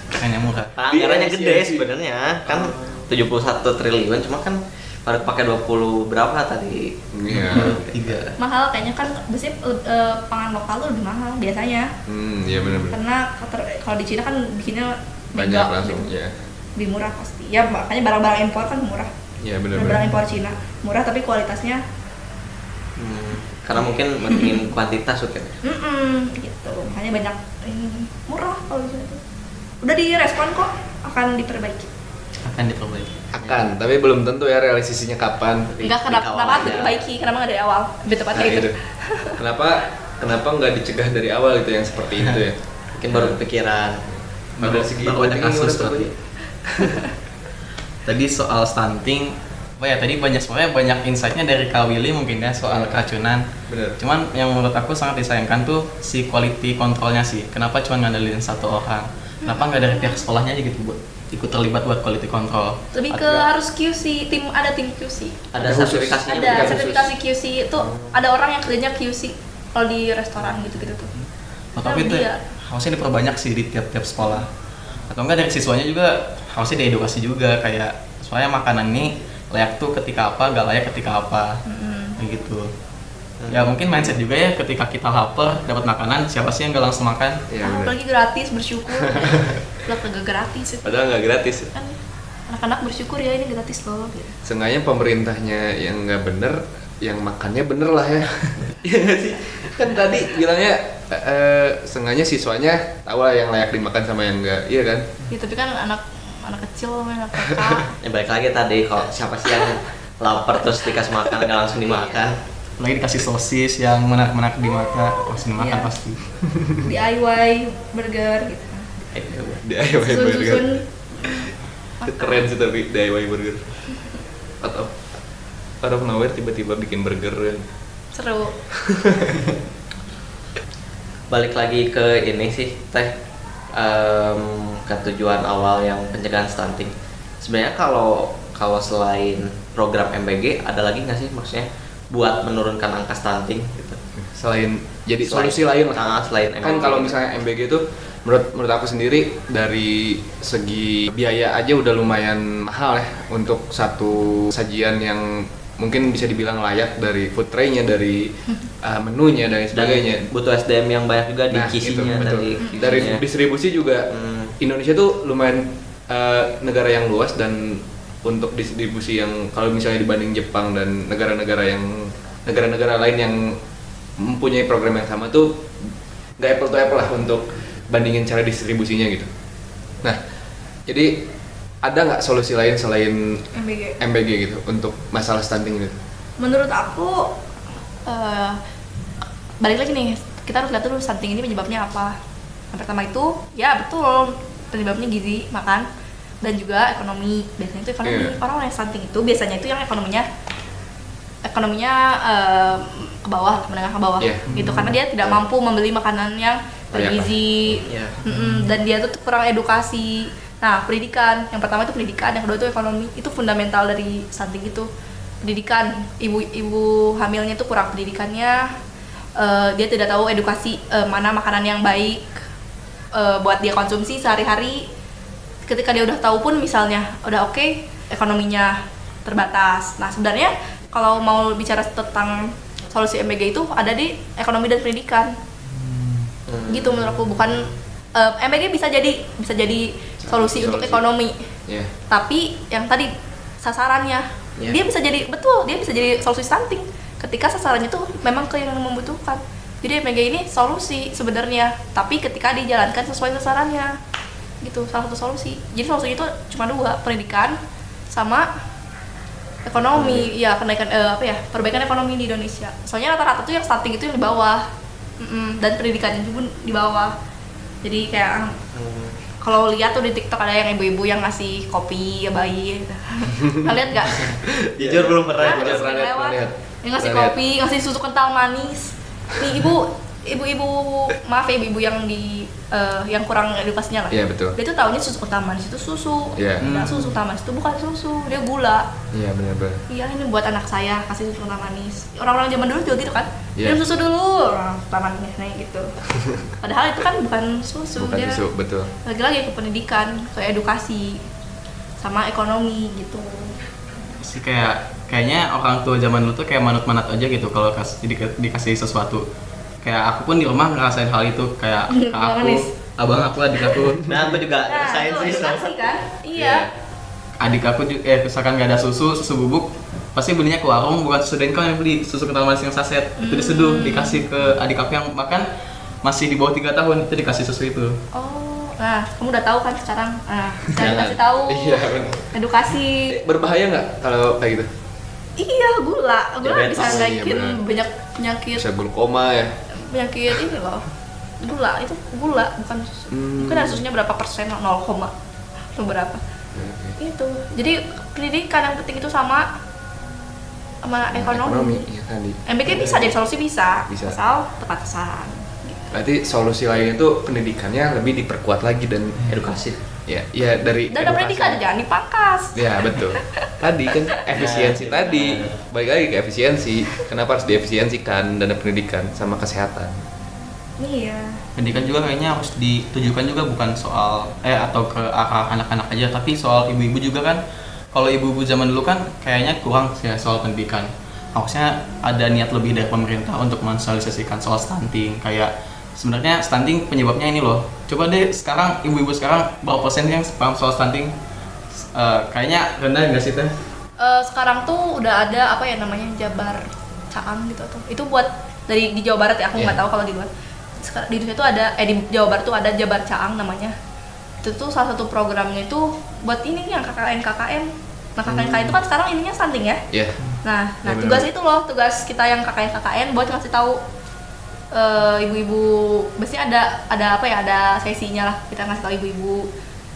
Kayaknya murah. Anggarannya Iya, gede iya, sih. sebenarnya kan 71 triliun cuma kan baru pakai 20 berapa tadi? Iya. 3. Mahal kayaknya kan biasanya pangan lokal tuh lebih mahal biasanya. Iya benar-benar. Karena kalau di Cina kan bikinnya Banyak mega, langsung gitu. ya. Lebih murah pasti. Ya makanya barang-barang impor kan murah. Iya Barang benar-benar. impor Cina murah tapi kualitasnya Karena mungkin pentingin kuantitas kan. gitu. Makanya banyak murah kalau di Cina tuh. Udah direspon kok, akan diperbaiki. Akan diperbaiki. Akan, tapi belum tentu ya realisasinya kapan. Enggak dikawal kenapa aja. diperbaiki? Kenapa nggak dari awal? Lebih tepatnya Nah, gitu. itu. Kenapa nggak dicegah dari awal itu yang seperti itu ya? Mungkin baru kepikiran. Pada segi baru ada ini kasus gimana, berarti. Tadi soal stunting, tadi sebenarnya banyak insight-nya dari Kak Willy mungkin ya soal keracunan. Bener. Cuman yang menurut aku sangat disayangkan tuh si quality controlnya sih. Kenapa cuma ngandelin satu orang? Kenapa nggak dari pihak sekolahnya aja gitu buat ikut terlibat buat quality control? Lebih ke Ada- harus QC, ada tim QC. Ada Ada khusus. sertifikasinya. Ada bukan? sertifikasi QC itu ada orang yang kerjanya QC kalau di restoran gitu-gitu tuh. Oh, tapi itu Iya. harusnya diperbanyak sih di tiap-tiap sekolah. Atau enggak dari siswanya juga harusnya diedukasi juga kayak soalnya makanan ini layak tuh ketika apa, gak layak ketika apa. Kayak gitu. Ya mungkin mindset juga ya ketika kita lapar dapat makanan siapa sih yang gak langsung makan? Iya Ah, bener. apalagi gratis, bersyukur. Lah kagak gratis itu. Padahal nggak gratis. Kan anak-anak bersyukur ya ini gratis loh gitu. Seenggaknya pemerintahnya yang nggak bener, yang makannya bener lah ya. Iya nggak sih? Kan tadi bilangnya seenggaknya siswanya tahu lah yang layak dimakan sama yang enggak, iya kan? Ya tapi kan anak kecil, anak TK. Ya balik lagi tadi kalau siapa sih yang lapar terus dikasih makan nggak langsung dimakan. Lagi dikasih sosis yang menak dimakan, langsung dimakan Iya. pasti. DIY burger gitu. DIY burger. Susun-susun Keren sih tapi DIY burger. Atau out of nowhere tiba-tiba bikin burger kan. seru. Balik lagi ke ini sih teh ke tujuan awal yang pencegahan stunting. Sebenarnya kalau selain program MBG ada lagi nggak sih maksudnya buat menurunkan angka stunting gitu. Selain jadi solusi lain lah. Selain Kan kalau misalnya MBG itu menurut aku sendiri dari segi biaya aja udah lumayan mahal ya untuk satu sajian yang mungkin bisa dibilang layak, dari food tray-nya, dari menunya dan sebagainya. Butuh SDM yang banyak juga di Nah, kisinya, dari distribusi juga. Indonesia tuh lumayan negara yang luas, dan untuk distribusi yang kalau misalnya dibanding Jepang dan negara-negara lain yang mempunyai program yang sama tuh nggak apple to apple lah untuk bandingin cara distribusinya gitu. Nah, jadi ada nggak solusi lain selain MBG gitu untuk masalah stunting itu? Menurut aku balik lagi nih, kita harus lihat dulu stunting ini penyebabnya apa. Yang pertama itu ya betul, penyebabnya gizi makan dan juga ekonomi. Biasanya itu ekonomi. Orang yang stunting itu biasanya itu yang ekonominya ke bawah, menengah ke bawah gitu, karena dia tidak mampu membeli makanan yang bergizi. Dan dia tuh kurang edukasi. Nah, pendidikan, yang pertama itu pendidikan, yang kedua itu ekonomi. Itu fundamental dari stunting itu. Pendidikan, ibu hamilnya itu kurang pendidikannya, dia tidak tahu edukasi mana makanan yang baik buat dia konsumsi sehari-hari. Ketika dia udah tahu pun misalnya udah oke, ekonominya terbatas. Nah, sebenarnya kalau mau bicara tentang solusi MBG itu ada di ekonomi dan pendidikan. Gitu menurut aku. Bukan MBG bisa jadi solusi untuk ekonomi. Tapi yang tadi sasarannya dia bisa jadi solusi stunting ketika sasarannya itu memang ke yang membutuhkan. Jadi MBG ini solusi sebenarnya, tapi ketika dijalankan sesuai sasarannya. Gitu, salah satu solusi. Jadi solusi itu cuma dua, pendidikan sama ekonomi. Ya, kenaikan perbaikan ekonomi di Indonesia. Soalnya rata-rata tuh yang stunting itu yang di bawah. Dan pendidikannya juga di bawah. Jadi kayak kalau lihat tuh di TikTok ada yang ibu-ibu yang ngasih kopi ya bayi gitu. Kalian nggak? Jujur belum pernah. Yang ngasih kopi, ngasih susu kental manis. Nih ibu-ibu maaf ya, ibu-ibu yang yang kurang edukasinya lah. Iya, betul. Dia tuh taunya susu kental manis itu susu. Nah, susu kental manis itu bukan susu, dia gula. Iya, benar-benar. Iya, ini buat anak saya kasih susu kental manis. Orang-orang zaman dulu juga gitu kan. Minum susu dulu, kental manis nih gitu. Padahal itu kan bukan susu. Bukan dia susu, betul. Lagi-lagi ke pendidikan, ke edukasi, sama ekonomi gitu. Sih kayaknya orang tua zaman dulu tuh kayak manut-manut aja gitu kalau dikasih sesuatu. Kayak aku pun di rumah ngerasain hal itu, kayak aku, abang aku, adik aku. Nah, aku juga ngerasain sih. Kan? Iya. Adik aku juga, misalkan gak ada susu bubuk, pasti belinya ke warung, bukan susu Denko yang beli, susu kental manis yang saset. Itu diseduh, dikasih ke adik aku yang bahkan masih di bawah 3 tahun, itu dikasih susu itu. Oh, nah kamu udah tahu kan sekarang. Nah, sekarang dikasih tahu. Iya, edukasi. Berbahaya nggak kalau kayak gitu? Iya, gula bisa naikin banyak penyakit. Bisa glukoma ya. Penyakit ini loh, gula bukan susu. Mungkin ada susunya berapa persen, 0, atau berapa. Itu jadi pendidikan yang penting itu sama ekonomi. Iya tadi. MBG bisa jadi solusi, bisa. Asal tepat sasaran. Berarti solusi lainnya itu pendidikannya lebih diperkuat lagi dan Edukasi. Ya dari Dan pendidikan jangan dipangkas. Ya, betul. Tadi kan efisiensi tadi. Balik lagi ke efisiensi. Kenapa harus diefisiensikan dana pendidikan sama kesehatan? Iya. Pendidikan juga kayaknya harus ditujukan juga bukan soal atau ke arah anak-anak aja, tapi soal ibu-ibu juga kan. Kalau ibu-ibu zaman dulu kan kayaknya kurang ya soal pendidikan. Harusnya ada niat lebih dari pemerintah untuk mensosialisasikan soal stunting. Kayak sebenarnya stunting penyebabnya ini loh. Coba deh sekarang ibu-ibu sekarang berapa persen yang paham soal stunting? Kayaknya rendah nggak sih teh? Sekarang tuh udah ada namanya Jabar Caang gitu atau itu buat di Jawa Barat ya, aku nggak tahu kalau di luar. Sekarang di Indonesia tuh ada di Jawa Barat tuh ada Jabar Caang namanya. Itu tuh salah satu programnya itu buat ini yang KKN. Nah, KKN itu kan sekarang ininya stunting ya. Iya. Nah tugas itu loh, tugas kita yang KKN buat ngasih tahu ibu-ibu, biasanya ada sesinya lah, kita ngasih tahu ibu-ibu,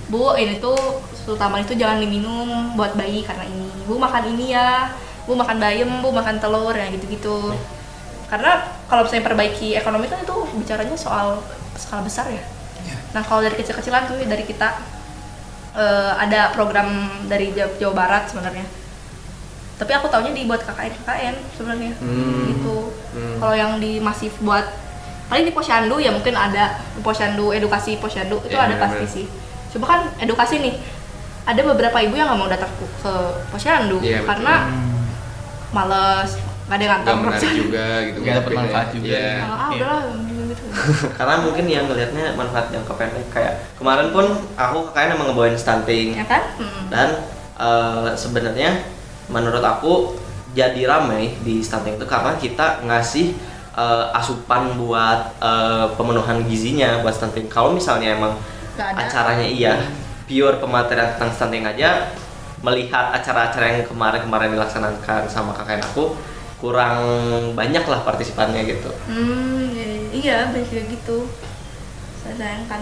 Bu, ini tuh susu tambahan itu jangan diminum buat bayi karena ini, Bu makan ini ya, Bu makan bayam, Bu makan telur ya gitu-gitu. Karena kalau misalnya perbaiki ekonomi kan itu bicaranya soal skala besar ya. Nah kalau dari kecil-kecilan tuh dari kita ada program dari Jawa Barat sebenarnya Tapi aku taunya dibuat KKN sebenarnya gitu. Kalau yang di masif buat paling di Posyandu ya mungkin ada Posyandu, edukasi Posyandu itu Iya, ada pasti sih. Coba kan edukasi nih, ada beberapa ibu yang nggak mau datang ke Posyandu Iya, betul. karena males, nggak ada yang ngantar. Gak menarik juga gitu. Nggak dapet manfaat juga. Iya. Udahlah gitu. Karena mungkin yang ngelihatnya manfaat jangka pendek, kayak kemarin pun aku KKN emang ngebawain stunting Ya kan? dan sebenarnya menurut aku jadi ramai di stunting itu karena kita ngasih asupan buat pemenuhan gizinya buat stunting. Kalau misalnya emang Nggak ada. acaranya pure pematerian tentang stunting aja, melihat acara-acara yang kemarin dilaksanakan sama KKN aku kurang banyak lah partisipannya gitu. Iya banyak juga gitu. Saya sayangkan.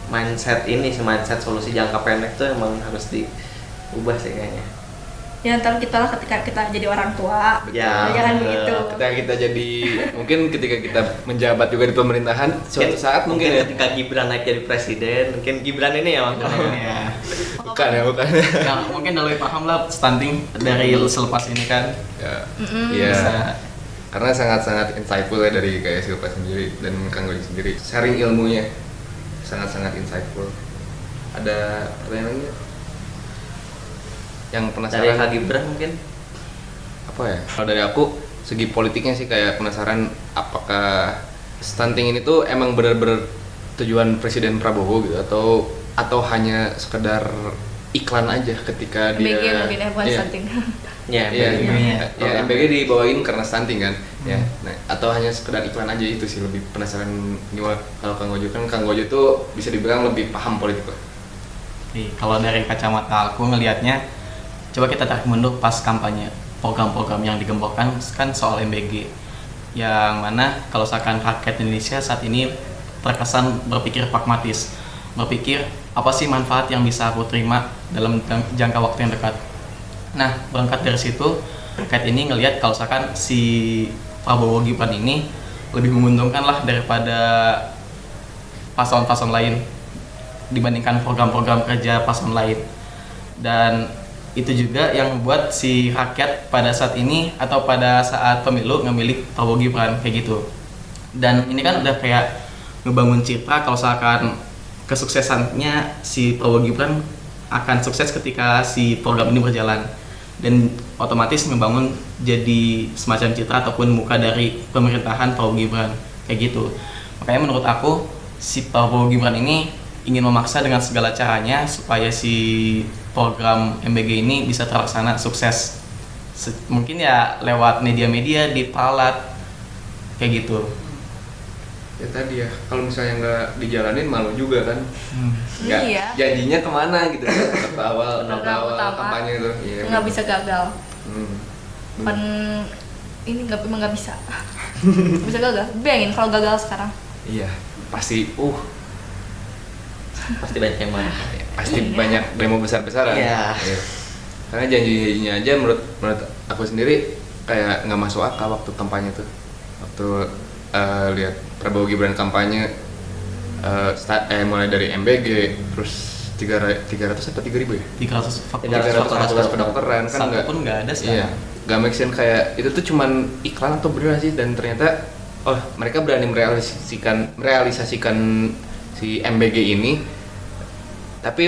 Mindset solusi jangka pendek tuh emang harus diubah sih kayaknya. Ya ntar kita lah ketika kita jadi orang tua, Ya, jangan begitu. Ketika kita jadi, mungkin ketika kita menjabat juga di pemerintahan, suatu saat mungkin ya. ketika Gibran naik jadi presiden, mungkin Gibran ini ya maksudnya. Ya. Bukan. Nah, mungkin udah lebih paham lah stunting dari selepas ini kan. Ya, Bisa. karena sangat-sangat insightful ya dari kayak Silva sendiri dan Kang Gojek sendiri. Sharing ilmunya sangat-sangat insightful. Ada pertanyaan lagi nggak? Yang Dari penasaran Kak Gibran mungkin. apa ya? Kalau dari aku segi politiknya sih kayak penasaran apakah stunting ini tuh emang benar-benar tujuan Presiden Prabowo gitu atau hanya sekedar iklan aja ketika dia MBG mungkin ya bukan Iya. stunting. Ya, Iya, MBG. ya MBG dibawain karena stunting kan, ya. Nah, atau hanya sekedar iklan aja itu sih lebih penasaran gimana kalau Kang Gojo kan Kang Gojo tuh bisa dibilang lebih paham politik lah. Kalau dari kacamata aku ngelihatnya, coba kita tarik mundur pas kampanye, program-program yang digemborkan kan soal MBG, yang mana kalau misalkan rakyat Indonesia saat ini terkesan berpikir pragmatis, berpikir apa sih manfaat yang bisa aku terima dalam jangka waktu yang dekat. Nah, berangkat dari situ, rakyat ini ngelihat kalau misalkan si Prabowo Gibran ini lebih menguntungkan lah daripada paslon-paslon lain dibandingkan program-program kerja paslon lain. Dan itu juga yang membuat si rakyat pada saat ini atau pada saat pemilu memilih Prabowo Gibran kayak gitu. Dan ini kan udah kayak ngebangun citra kalau misalkan kesuksesannya si Prabowo Gibran akan sukses ketika si program ini berjalan, dan otomatis membangun jadi semacam citra ataupun muka dari pemerintahan Prabowo Gibran kayak gitu. Makanya menurut aku si Prabowo Gibran ini ingin memaksa dengan segala caranya supaya si program MBG ini bisa terlaksana sukses. Mungkin ya lewat media-media diperalat kayak gitu. Ya tadi ya, kalau misalnya nggak dijalanin malu juga kan. Nggak, Iya. janjinya kemana gitu ya, waktu awal Program utama. kampanye itu. Iya, Nggak bener. bisa gagal. Hmm. Kan ini emang nggak bisa. Nggak bisa gagal. Bayangin kalau gagal sekarang. Iya, pasti Pasti banyak yang marah. pasti Iya. banyak demo besar-besaran. Iya. Karena janjinya aja menurut aku sendiri kayak nggak masuk akal waktu kampanye tuh. Waktu lihat Prabowo Gibran kampanye mulai dari MBG terus 300 atau 3.000 ya? 300 300 fakultas kedokteran kan satu pun nggak ada iya, sekarang. nggak make sense, kayak itu tuh cuman iklan atau beneran sih, dan ternyata mereka berani merealisasikan si MBG ini, tapi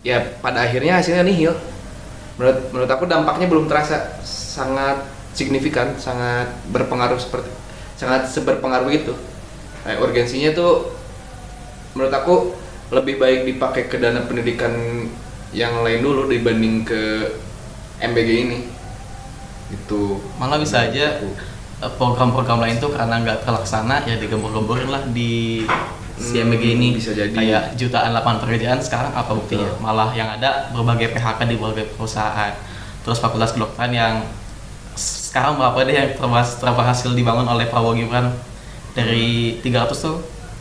ya pada akhirnya hasilnya nihil. Menurut aku dampaknya belum terasa sangat signifikan, sangat seberpengaruh itu. Kayak urgensinya tuh menurut aku lebih baik dipakai ke dana pendidikan yang lain dulu dibanding ke MBG ini. Itu Malah bisa aja program-program lain tuh karena nggak terlaksana ya digembor-gemborin lah di si MBG ini. bisa jadi. Kayak jutaan lapangan pekerjaan sekarang apa buktinya? Betul. Malah yang ada berbagai PHK di berbagai perusahaan. Terus fakultas kedokteran yang sekarang berapa deh yang berhasil dibangun oleh Prabowo Gibran? Dari 300 tuh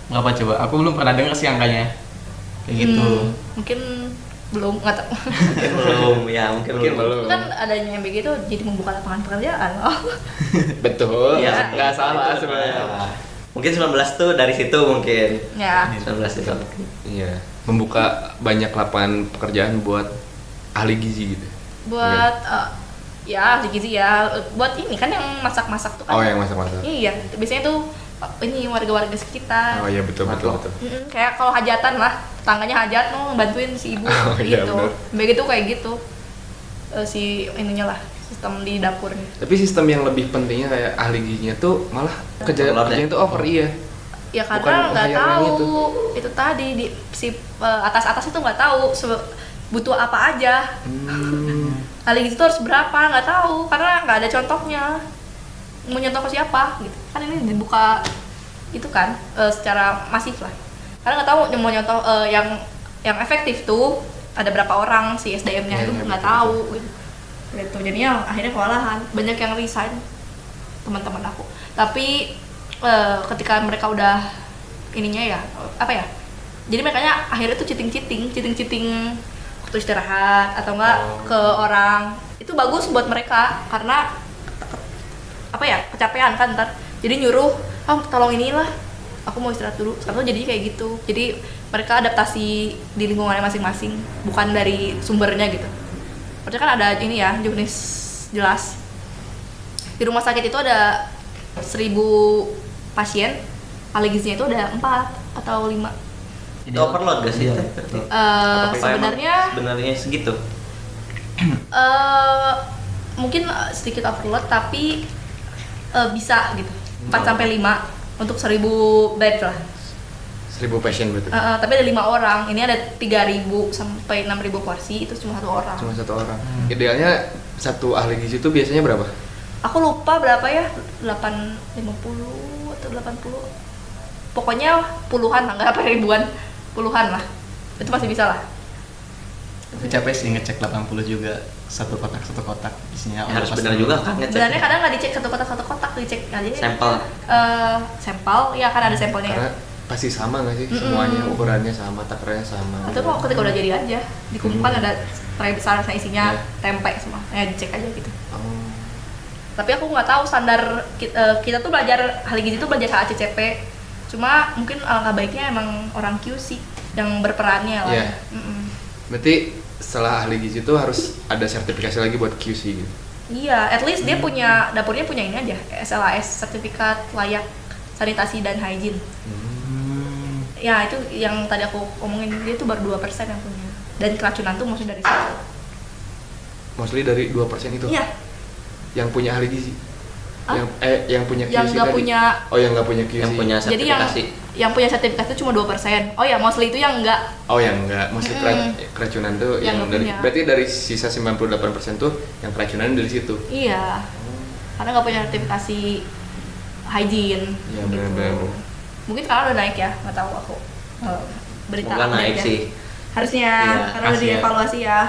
berapa coba? Aku belum pernah dengar sih angkanya. Kayak gitu. Mungkin belum, nggak tahu. Mungkin belum, ya mungkin belum. Kan adanya MBG itu jadi membuka lapangan pekerjaan loh. betul, Iya, nggak salah itu sebenarnya. Mungkin 19 tuh dari situ mungkin. Ya. 19 itu mungkin. Iya, membuka banyak lapangan pekerjaan buat ahli gizi gitu. Buat Ya, ahli gizi ya. Buat ini kan yang masak-masak tuh kan. Oh, yang masak-masak. Iya, biasanya tuh ini warga-warga sekitar. Oh iya betul. Kayak kalau hajatan lah, tangganya hajat bantuin si ibu Oh, iya, gitu. bener. Begitu kayak gitu. Si ininya lah, sistem di dapurnya. Tapi sistem yang lebih pentingnya kayak ahli gizinya tuh malah kerjanya tuh over iya. Ya Bukan karena nggak hire-nya tahu itu tadi di si atas-atas itu nggak tahu butuh apa aja. Ahli gizi itu harus berapa nggak tahu karena nggak ada contohnya. Mau nyontoh ke siapa gitu kan ini dibuka itu kan secara masif lah karena nggak tahu mau nyontoh yang efektif tuh ada berapa orang si SDM-nya itu nggak tahu gitu jadinya akhirnya kewalahan banyak yang resign teman-teman aku tapi ketika mereka udah ininya ya apa ya jadi mereka akhirnya tuh cheating waktu istirahat atau enggak ke orang itu bagus buat mereka karena apa ya kecapean kan ntar jadi nyuruh tolong inilah aku mau istirahat dulu sekarang tuh jadinya kayak gitu jadi mereka adaptasi di lingkungannya masing-masing bukan dari sumbernya gitu berarti kan ada ini ya jenis jelas di rumah sakit itu ada 1.000 pasien ahli gizinya itu ada 4 atau 5 Itu overload gak sih? Sebenarnya segitu. Mungkin sedikit overload tapi bisa gitu 4 sampai 5 untuk 1.000 bed lah 1.000 pasien berarti. Tapi ada 5 orang ini ada 3.000 sampai 6.000 porsi itu cuma 1 orang Cuma 1 orang. Idealnya satu ahli gizi itu biasanya berapa? aku lupa berapa ya 850 atau 80 pokoknya puluhan lah nggak apa ribuan puluhan lah itu masih bisa lah tapi capek sih ngecek 80 juga satu kotak isinya Harus benar juga kan ngecek. sebenarnya kadang nggak dicek satu kotak dicek aja Sampel. sampel ya kan ada sampelnya Karena pasti sama nggak sih semuanya ukurannya sama takarannya sama. atau mau ketika udah jadi aja dikumpulkan ada tray besar saya isinya tempe semua dicek aja gitu. Tapi aku nggak tahu standar kita tuh belajar ahli gizi tuh belajar HACCP cuma mungkin alangkah baiknya emang orang QC yang berperannya lah. Iya. Berarti setelah ahli gizi itu harus ada sertifikasi lagi buat QC gitu. Iya, at least dia punya dapurnya punya ini aja SLAS sertifikat layak sanitasi dan hygiene. Ya itu yang tadi aku omongin dia tuh baru 2% yang punya dan keracunan tuh mostly dari situ. Mostly dari 2% itu? Iya. Yang punya ahli gizi? Yang punya QC yang nggak tadi? punya yang nggak punya QC. Yang punya jadi sertifikasi. yang punya sertifikasi itu cuma 2%. Oh ya, mostly itu yang enggak. Oh yang enggak, mostly keracunan tuh yang dari punya. berarti dari sisa 98% tuh yang keracunan dari situ. Iya. Karena nggak punya sertifikasi hygiene. Iya, gitu. benar-benar. Mungkin sekarang udah naik ya, nggak tahu aku. Berita Semoga update naik ya. sih. Harusnya Iya, karena udah kasihan. dievaluasi ya.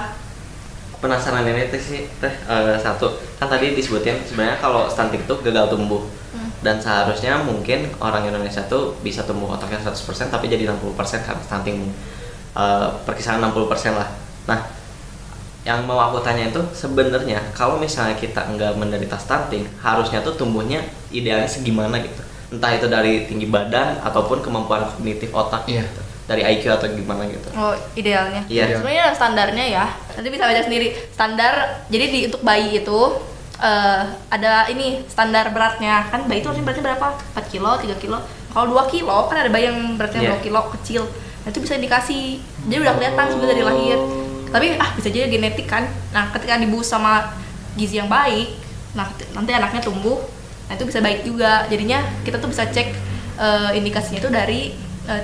Penasaran ini sih satu kan tadi disebutin sebenarnya kalau stunting tuh gagal tumbuh dan seharusnya mungkin orang Indonesia tuh bisa tumbuh otaknya 100% tapi jadi 60% karena stunting perkisaran 60% lah. Nah yang mau aku tanya itu sebenarnya kalau misalnya kita nggak menderita stunting harusnya tuh tumbuhnya idealnya segimana gitu, entah itu dari tinggi badan ataupun kemampuan kognitif otak gitu. Dari IQ atau gimana gitu. Oh, idealnya. Iya. Sebenarnya standarnya ya. Nanti bisa baca sendiri. Standar. Jadi untuk bayi itu ada ini standar beratnya. Kan bayi itu harusnya beratnya berapa? 4 kilo, 3 kilo. Kalau 2 kilo kan ada bayi yang beratnya 2 kilo kecil. Nah, itu bisa indikasi. Jadi udah kelihatan sebenarnya dari lahir. Tapi bisa jadi genetik kan. Nah, ketika dibuus sama gizi yang baik, nah nanti anaknya tumbuh. Nah, itu bisa baik juga. Jadinya kita tuh bisa cek indikasinya itu dari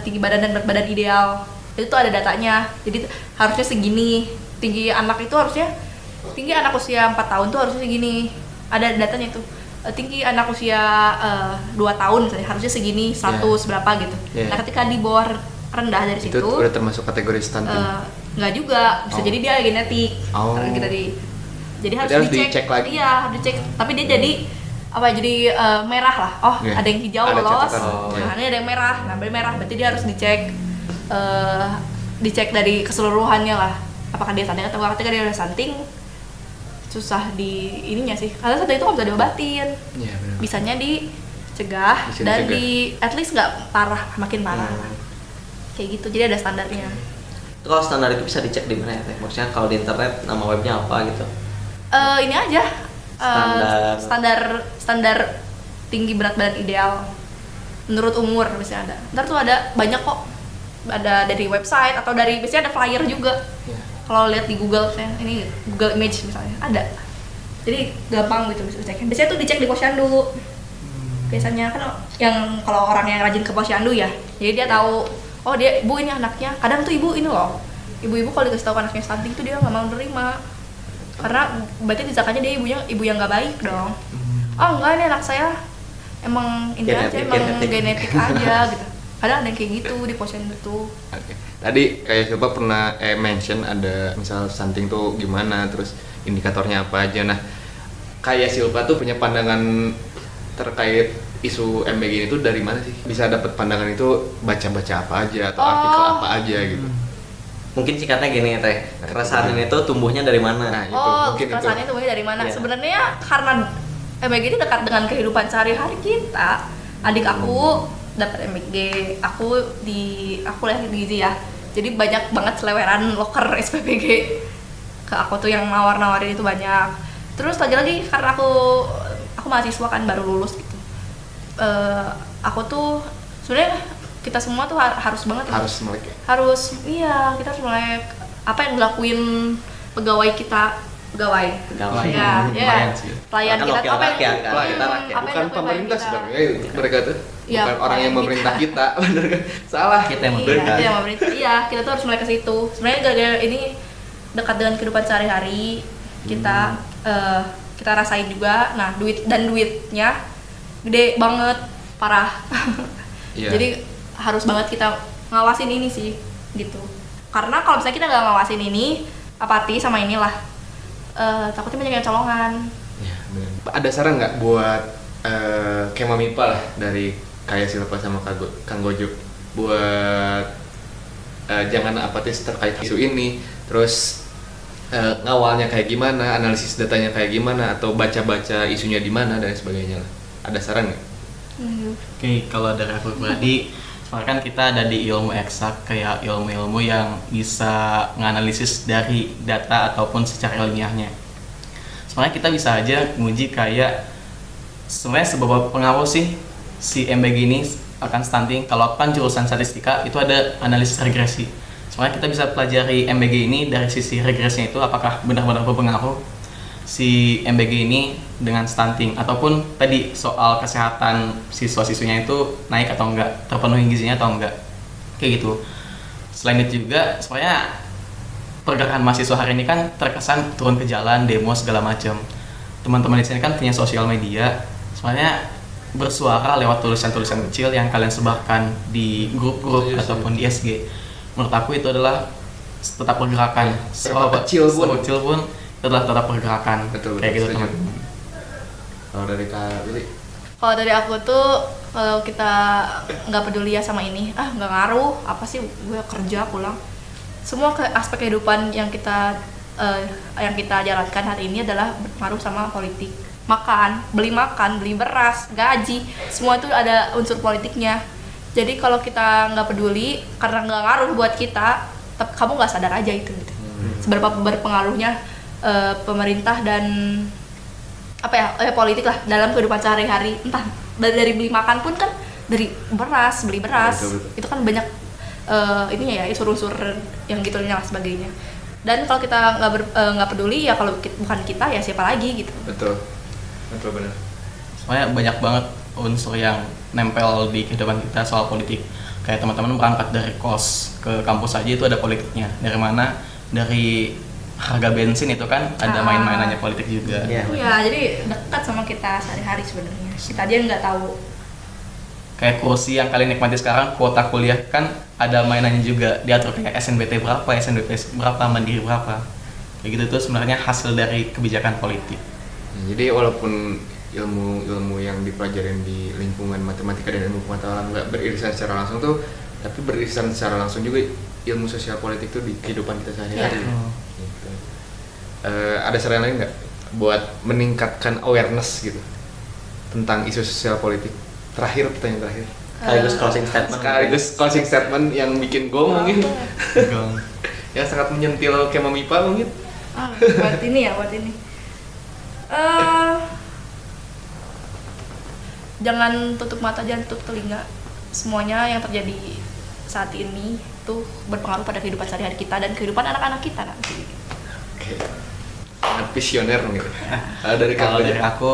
tinggi badan dan berat badan ideal itu tuh ada datanya jadi harusnya segini tinggi anak itu harusnya tinggi anak usia 4 tahun tuh harusnya segini ada datanya tuh tinggi anak usia 2 tahun misalnya, harusnya segini 100 berapa gitu nah ketika di bawah rendah dari itu situ udah termasuk kategori stunting nggak juga bisa jadi dia genetik karena kita jadi harus dicek lagi. iya harus dicek tapi dia jadi jadi merah lah ada yang hijau ada lolos catatan. nah ini ada yang merah merah berarti dia harus dicek dicek dari keseluruhannya lah apakah dia stunting atau enggak. Ketika dia udah stunting susah di ininya sih karena stunting itu nggak bisa diobatin bisanya dicegah dan di at least nggak parah makin parah kayak gitu jadi ada standarnya. Itu kalau standar itu bisa dicek di mana ya? Maksudnya kalau di internet nama webnya apa gitu? Ini aja standar tinggi berat badan ideal menurut umur biasanya ada. Ntar tuh ada banyak kok, ada dari website atau dari biasanya ada flyer juga. Kalau lihat di Google, ini Google Image misalnya ada. Jadi gampang gitu bisa dicek. Biasanya tuh dicek di posyandu. Biasanya kan yang kalau orang yang rajin ke posyandu ya, jadi dia tahu, oh dia ibu ini anaknya. Kadang tuh ibu ini loh, ibu-ibu kalau dikasih tahu anaknya stunting tuh dia nggak mau nerima, karena berarti disangkanya dia ibu yang nggak baik dong. Oh enggak, ini anak saya emang ini aja, emang genetik aja gitu. Kadang ada yang kayak gitu di posyandu tuh. Oke. Tadi kayak coba pernah mention ada misal stunting tuh gimana, terus indikatornya apa aja. Nah, kayak Silva tuh punya pandangan terkait isu MBG itu dari mana sih? Bisa dapat pandangan itu baca-baca apa aja atau artikel apa aja gitu. Mungkin singkatnya gini Teh, keresahan ini tuh tumbuhnya dari mana? Nah, itu mungkin keresahannya itu. tumbuhnya dari mana? Iya. Sebenarnya karena MBG itu dekat dengan kehidupan sehari-hari kita. Adik aku dapat MBG, aku lahir di Gizi ya. Jadi banyak banget seleweran loker SPBG ke aku tuh yang nawar-nawarin itu banyak. Terus lagi-lagi karena aku mahasiswa kan baru lulus gitu. Aku tuh sebenarnya kita semua tuh harus banget Melek ya? iya, kita harus melek apa yang dilakuin pegawai Pegawai. ya Lumayan sih. pelayan Kan kita wakil apa yang rakyat kan, Pelayan. kita rakyat. apa yang Bukan dilakuin pelayan pemerintah kita. sebenarnya mereka tuh. Iya, Bukan orang yang pelayan memerintah kita. kita, bener kan? Salah. Kita yang Iya, memerintah. yang pemerintah. Iya, kita tuh harus mulai ke situ. Sebenarnya gara-gara ini dekat dengan kehidupan sehari-hari kita kita rasain juga. Nah, duitnya gede banget, parah. Iya. Jadi harus banget kita ngawasin ini sih, gitu. Karena kalau misalnya kita nggak ngawasin ini, apati sama inilah, takutnya banyak yang colongan. Ya, bener. Ada saran nggak buat Kemamipa lah dari kayak Silva sama Kang Gojo buat jangan apatis terkait isu ini, terus ngawalnya kayak gimana, analisis datanya kayak gimana, atau baca-baca isunya di mana dan sebagainya lah. Ada saran nggak? Oke, kalau dari aku pribadi, soalnya kan kita ada di ilmu eksak, kayak ilmu-ilmu yang bisa menganalisis dari data ataupun secara ilmiahnya. Sebenarnya kita bisa aja nguji kayak sebenarnya seberapa pengaruh sih si MBG ini akan stunting. Kalau kan jurusan statistika itu ada analisis regresi. Sebenarnya kita bisa pelajari MBG ini dari sisi regresinya itu apakah benar-benar berpengaruh si MBG ini dengan stunting, ataupun tadi soal kesehatan siswa-siswinya itu naik atau enggak, terpenuhi gizinya atau enggak, kayak gitu. Selain itu juga sebenarnya pergerakan mahasiswa hari ini kan terkesan turun ke jalan, demo segala macam. Teman-teman di sini kan punya sosial media, sebenarnya bersuara lewat tulisan-tulisan kecil yang kalian sebarkan di grup-grup ataupun di SG. Menurut aku itu adalah tetap pergerakan. Kecil pun itu adalah tetap pergerakan. Betul, kayak gitu setuju. teman-teman. Kalau dari Kak Lili? Kalau dari aku tuh, kalau kita nggak peduli ya sama ini, nggak ngaruh, apa sih gue kerja pulang. Semua aspek kehidupan yang kita jalankan hari ini adalah berpengaruh sama politik. Beli beras, gaji, semua itu ada unsur politiknya. Jadi kalau kita nggak peduli, karena nggak ngaruh buat kita, kamu nggak sadar aja itu gitu. Seberapa berpengaruhnya pemerintah dan politik lah dalam kehidupan sehari-hari. Entah dari beli makan pun kan, dari beli beras Betul. itu kan banyak ininya ya, unsur-unsur yang gitunya lah sebagainya. Dan kalau kita nggak peduli ya, kalau bukan kita ya siapa lagi gitu. Betul benar. Sebenarnya banyak banget unsur yang nempel di kehidupan kita soal politik. Kayak teman-teman berangkat dari kos ke kampus aja itu ada politiknya. Dari mana? Dari harga bensin itu kan ada main-mainannya politik juga. Iya. Ya, jadi dekat sama kita sehari-hari sebenarnya. Kita aja nggak tahu. Kayak kursi yang kalian nikmati sekarang, kuota kuliah kan ada mainannya juga, diatur kayak SNBT berapa, SNBP berapa, mandiri berapa. Kayak gitu tuh sebenarnya hasil dari kebijakan politik. Jadi walaupun ilmu yang dipelajarin di lingkungan matematika dan ilmu pengetahuan nggak beririsan secara langsung tuh, tapi beririsan secara langsung juga ilmu sosial politik tuh di kehidupan kita sehari-hari. Ya. Gitu. Ada saran lain nggak buat meningkatkan awareness gitu tentang isu sosial politik? Pertanyaan terakhir. Sekaligus closing statement yang bikin gong mungkin. Yang sangat menyentil Kemamipa mungkin. Buat ini. jangan tutup mata, jangan tutup telinga. Semuanya yang terjadi saat ini tuh berpengaruh pada kehidupan sehari-hari kita dan kehidupan anak-anak kita nanti. Oke. Sangat visioner gitu. Dari Kalau kamu dari aku,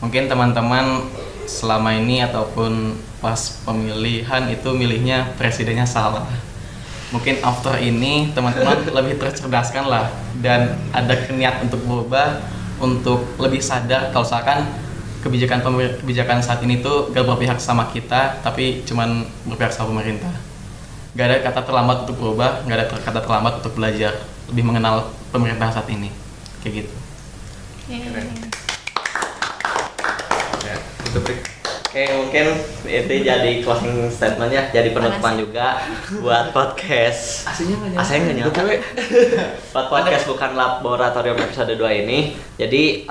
mungkin teman-teman selama ini ataupun pas pemilihan itu milihnya presidennya salah. Mungkin after ini teman-teman lebih tercerdaskan lah dan ada niat untuk berubah, untuk lebih sadar kalau misalkan kebijakan saat ini tuh gak berpihak sama kita, tapi cuman berpihak sama pemerintah. Gak ada kata terlambat untuk berubah, gak ada kata terlambat untuk belajar, lebih mengenal pemerintah saat ini, kayak gitu. Ya, itu Prik. Oke, mungkin itu jadi closing statement ya, jadi penutupan juga buat podcast. Aslinya nggak nyala. Aslinya nggak nyala. Buat podcast bukan laboratorium episode 2 ini. Jadi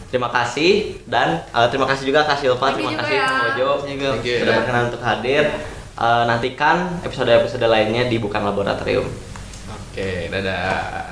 terima kasih dan terima kasih juga Kak Silva, Thank you terima juga kasih ya. Kang Ojo Thank you. sudah berkenan untuk hadir. Nantikan episode-episode lainnya di Bukan Laboratorium. Oke, dadah.